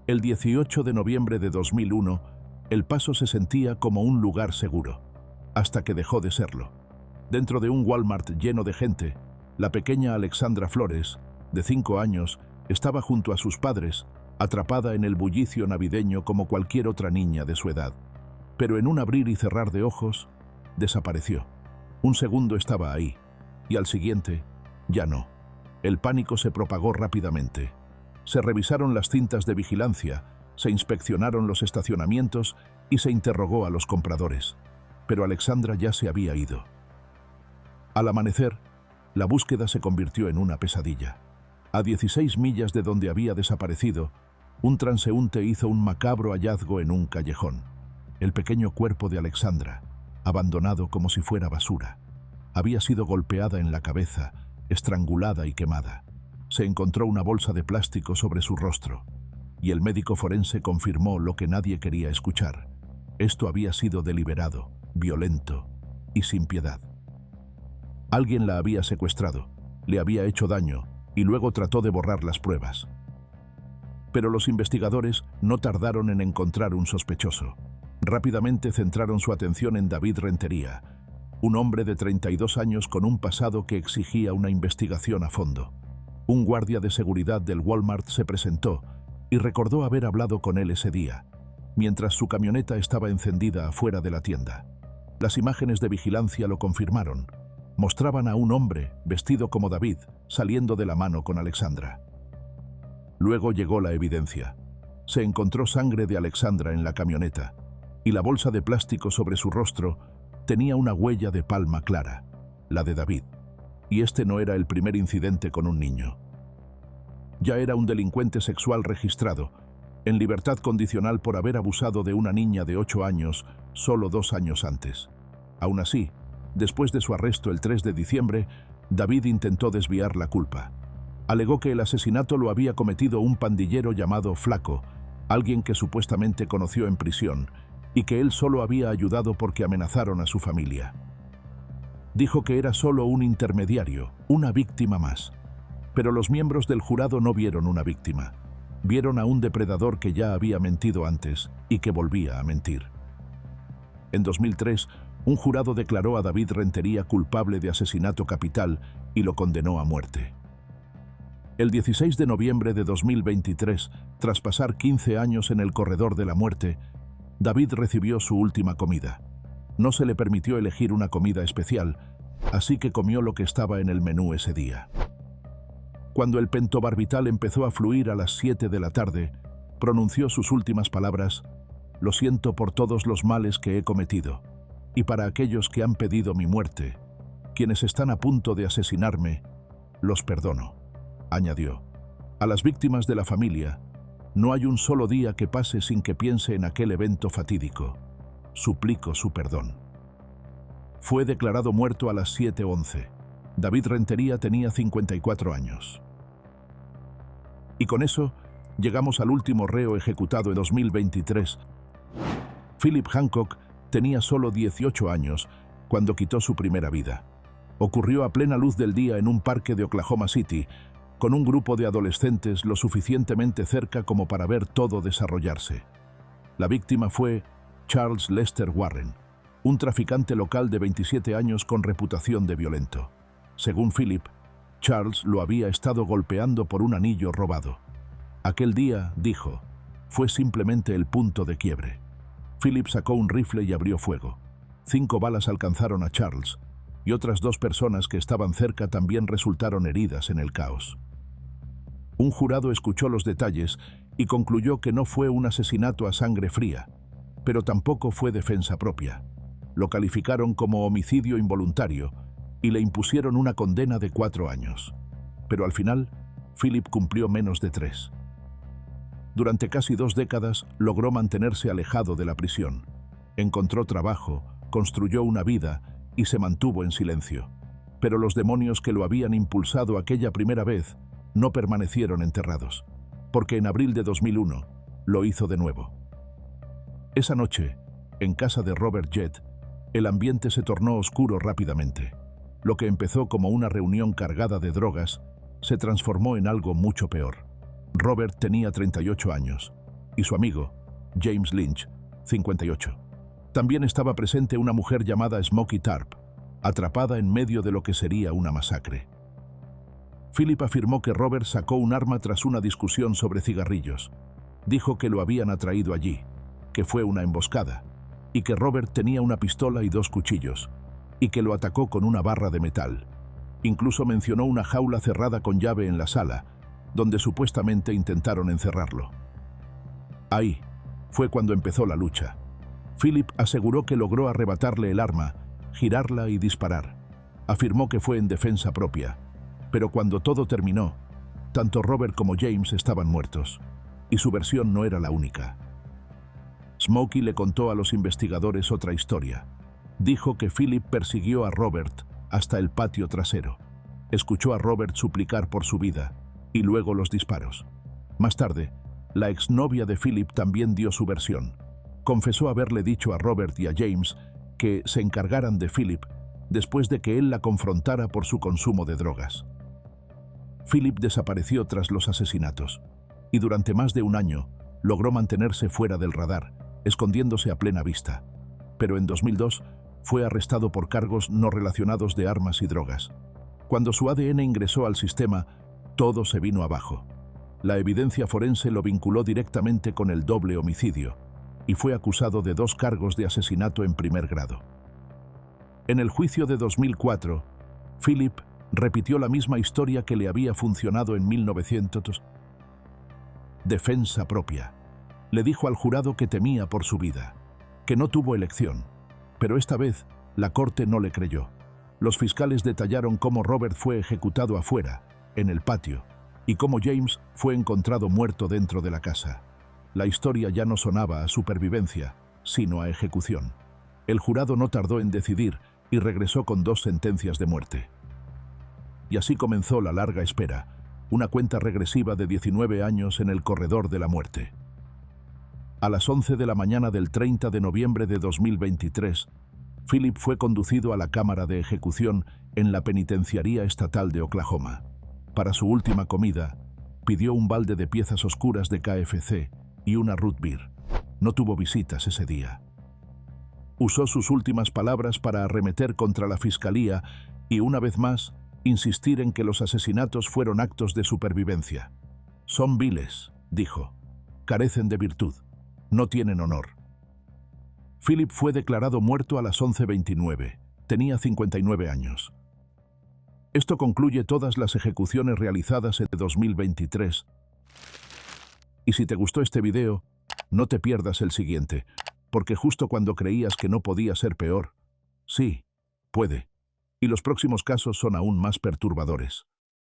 El 18 de noviembre de 2001, El Paso se sentía como un lugar seguro, hasta que dejó de serlo. Dentro de un Walmart lleno de gente, la pequeña Alexandra Flores, de 5 años, estaba junto a sus padres, atrapada en el bullicio navideño como cualquier otra niña de su edad. Pero en un abrir y cerrar de ojos, desapareció. Un segundo estaba ahí, y al siguiente, ya no. El pánico se propagó rápidamente. Se revisaron las cintas de vigilancia, se inspeccionaron los estacionamientos y se interrogó a los compradores. Pero Alexandra ya se había ido. Al amanecer, la búsqueda se convirtió en una pesadilla. A 16 millas de donde había desaparecido, un transeúnte hizo un macabro hallazgo en un callejón. El pequeño cuerpo de Alexandra, abandonado como si fuera basura. Había sido golpeada en la cabeza, estrangulada y quemada. Se encontró una bolsa de plástico sobre su rostro, y el médico forense confirmó lo que nadie quería escuchar. Esto había sido deliberado, violento y sin piedad. Alguien la había secuestrado, le había hecho daño y luego trató de borrar las pruebas. Pero los investigadores no tardaron en encontrar un sospechoso. Rápidamente centraron su atención en David Rentería, un hombre de 32 años con un pasado que exigía una investigación a fondo. Un guardia de seguridad del Walmart se presentó y recordó haber hablado con él ese día, mientras su camioneta estaba encendida afuera de la tienda. Las imágenes de vigilancia lo confirmaron. Mostraban a un hombre, vestido como David, saliendo de la mano con Alexandra. Luego llegó la evidencia. Se encontró sangre de Alexandra en la camioneta, y la bolsa de plástico sobre su rostro tenía una huella de palma clara, la de David. Y este no era el primer incidente con un niño. Ya era un delincuente sexual registrado, en libertad condicional por haber abusado de una niña de 8 años solo 2 años antes. Aún así, después de su arresto el 3 de diciembre, David intentó desviar la culpa. Alegó que el asesinato lo había cometido un pandillero llamado Flaco, alguien que supuestamente conoció en prisión, y que él solo había ayudado porque amenazaron a su familia. Dijo que era solo un intermediario, una víctima más. Pero los miembros del jurado no vieron una víctima. Vieron a un depredador que ya había mentido antes y que volvía a mentir. En 2003, un jurado declaró a David Rentería culpable de asesinato capital y lo condenó a muerte. El 16 de noviembre de 2023, tras pasar 15 años en el corredor de la muerte, David recibió su última comida. No se le permitió elegir una comida especial, así que comió lo que estaba en el menú ese día. Cuando el pentobarbital empezó a fluir a las 7 de la tarde, pronunció sus últimas palabras: «Lo siento por todos los males que he cometido, y para aquellos que han pedido mi muerte, quienes están a punto de asesinarme, los perdono», añadió. A las víctimas de la familia, no hay un solo día que pase sin que piense en aquel evento fatídico. Suplico su perdón. Fue declarado muerto a las 7:11. David Rentería tenía 54 años. Y con eso, llegamos al último reo ejecutado en 2023. Philip Hancock tenía solo 18 años cuando quitó su primera vida. Ocurrió a plena luz del día en un parque de Oklahoma City, con un grupo de adolescentes lo suficientemente cerca como para ver todo desarrollarse. La víctima fue Charles Lester Warren, un traficante local de 27 años con reputación de violento. Según Philip, Charles lo había estado golpeando por un anillo robado. Aquel día, dijo, fue simplemente el punto de quiebre. Philip sacó un rifle y abrió fuego. 5 balas alcanzaron a Charles, y otras 2 personas que estaban cerca también resultaron heridas en el caos. Un jurado escuchó los detalles y concluyó que no fue un asesinato a sangre fría, pero tampoco fue defensa propia. Lo calificaron como homicidio involuntario y le impusieron una condena de 4 años. Pero al final, Philip cumplió menos de 3. Durante casi 2 décadas logró mantenerse alejado de la prisión. Encontró trabajo, construyó una vida y se mantuvo en silencio. Pero los demonios que lo habían impulsado aquella primera vez no permanecieron enterrados, porque en abril de 2001 lo hizo de nuevo. Esa noche, en casa de Robert Jett, el ambiente se tornó oscuro rápidamente. Lo que empezó como una reunión cargada de drogas se transformó en algo mucho peor. Robert tenía 38 años y su amigo, James Lynch, 58. También estaba presente una mujer llamada Smokey Tarp, atrapada en medio de lo que sería una masacre. Philip afirmó que Robert sacó un arma tras una discusión sobre cigarrillos. Dijo que lo habían atraído allí, que fue una emboscada, y que Robert tenía una pistola y 2 cuchillos, y que lo atacó con una barra de metal. Incluso mencionó una jaula cerrada con llave en la sala, donde supuestamente intentaron encerrarlo. Ahí fue cuando empezó la lucha. Philip aseguró que logró arrebatarle el arma, girarla y disparar. Afirmó que fue en defensa propia, pero cuando todo terminó, tanto Robert como James estaban muertos, y su versión no era la única. Smokey le contó a los investigadores otra historia. Dijo que Philip persiguió a Robert hasta el patio trasero. Escuchó a Robert suplicar por su vida, y luego los disparos. Más tarde, la exnovia de Philip también dio su versión. Confesó haberle dicho a Robert y a James que se encargaran de Philip después de que él la confrontara por su consumo de drogas. Philip desapareció tras los asesinatos, y durante más de un año logró mantenerse fuera del radar, escondiéndose a plena vista. Pero en 2002 fue arrestado por cargos no relacionados de armas y drogas. Cuando su ADN ingresó al sistema, todo se vino abajo. La evidencia forense lo vinculó directamente con el doble homicidio y fue acusado de 2 cargos de asesinato en primer grado. En el juicio de 2004, Philip repitió la misma historia que le había funcionado en 1900. Defensa propia. Le dijo al jurado que temía por su vida, que no tuvo elección, pero esta vez la corte no le creyó. Los fiscales detallaron cómo Robert fue ejecutado afuera, en el patio, y cómo James fue encontrado muerto dentro de la casa. La historia ya no sonaba a supervivencia, sino a ejecución. El jurado no tardó en decidir y regresó con 2 sentencias de muerte. Y así comenzó la larga espera, una cuenta regresiva de 19 años en el corredor de la muerte. A las 11 de la mañana del 30 de noviembre de 2023, Philip fue conducido a la cámara de ejecución en la penitenciaría estatal de Oklahoma. Para su última comida, pidió un balde de piezas oscuras de KFC y una root beer. No tuvo visitas ese día. Usó sus últimas palabras para arremeter contra la fiscalía y, una vez más, insistir en que los asesinatos fueron actos de supervivencia. Son viles, dijo. Carecen de virtud. No tienen honor. Philip fue declarado muerto a las 11:29. Tenía 59 años. Esto concluye todas las ejecuciones realizadas en 2023. Y si te gustó este video, no te pierdas el siguiente, porque justo cuando creías que no podía ser peor, sí, puede. Y los próximos casos son aún más perturbadores.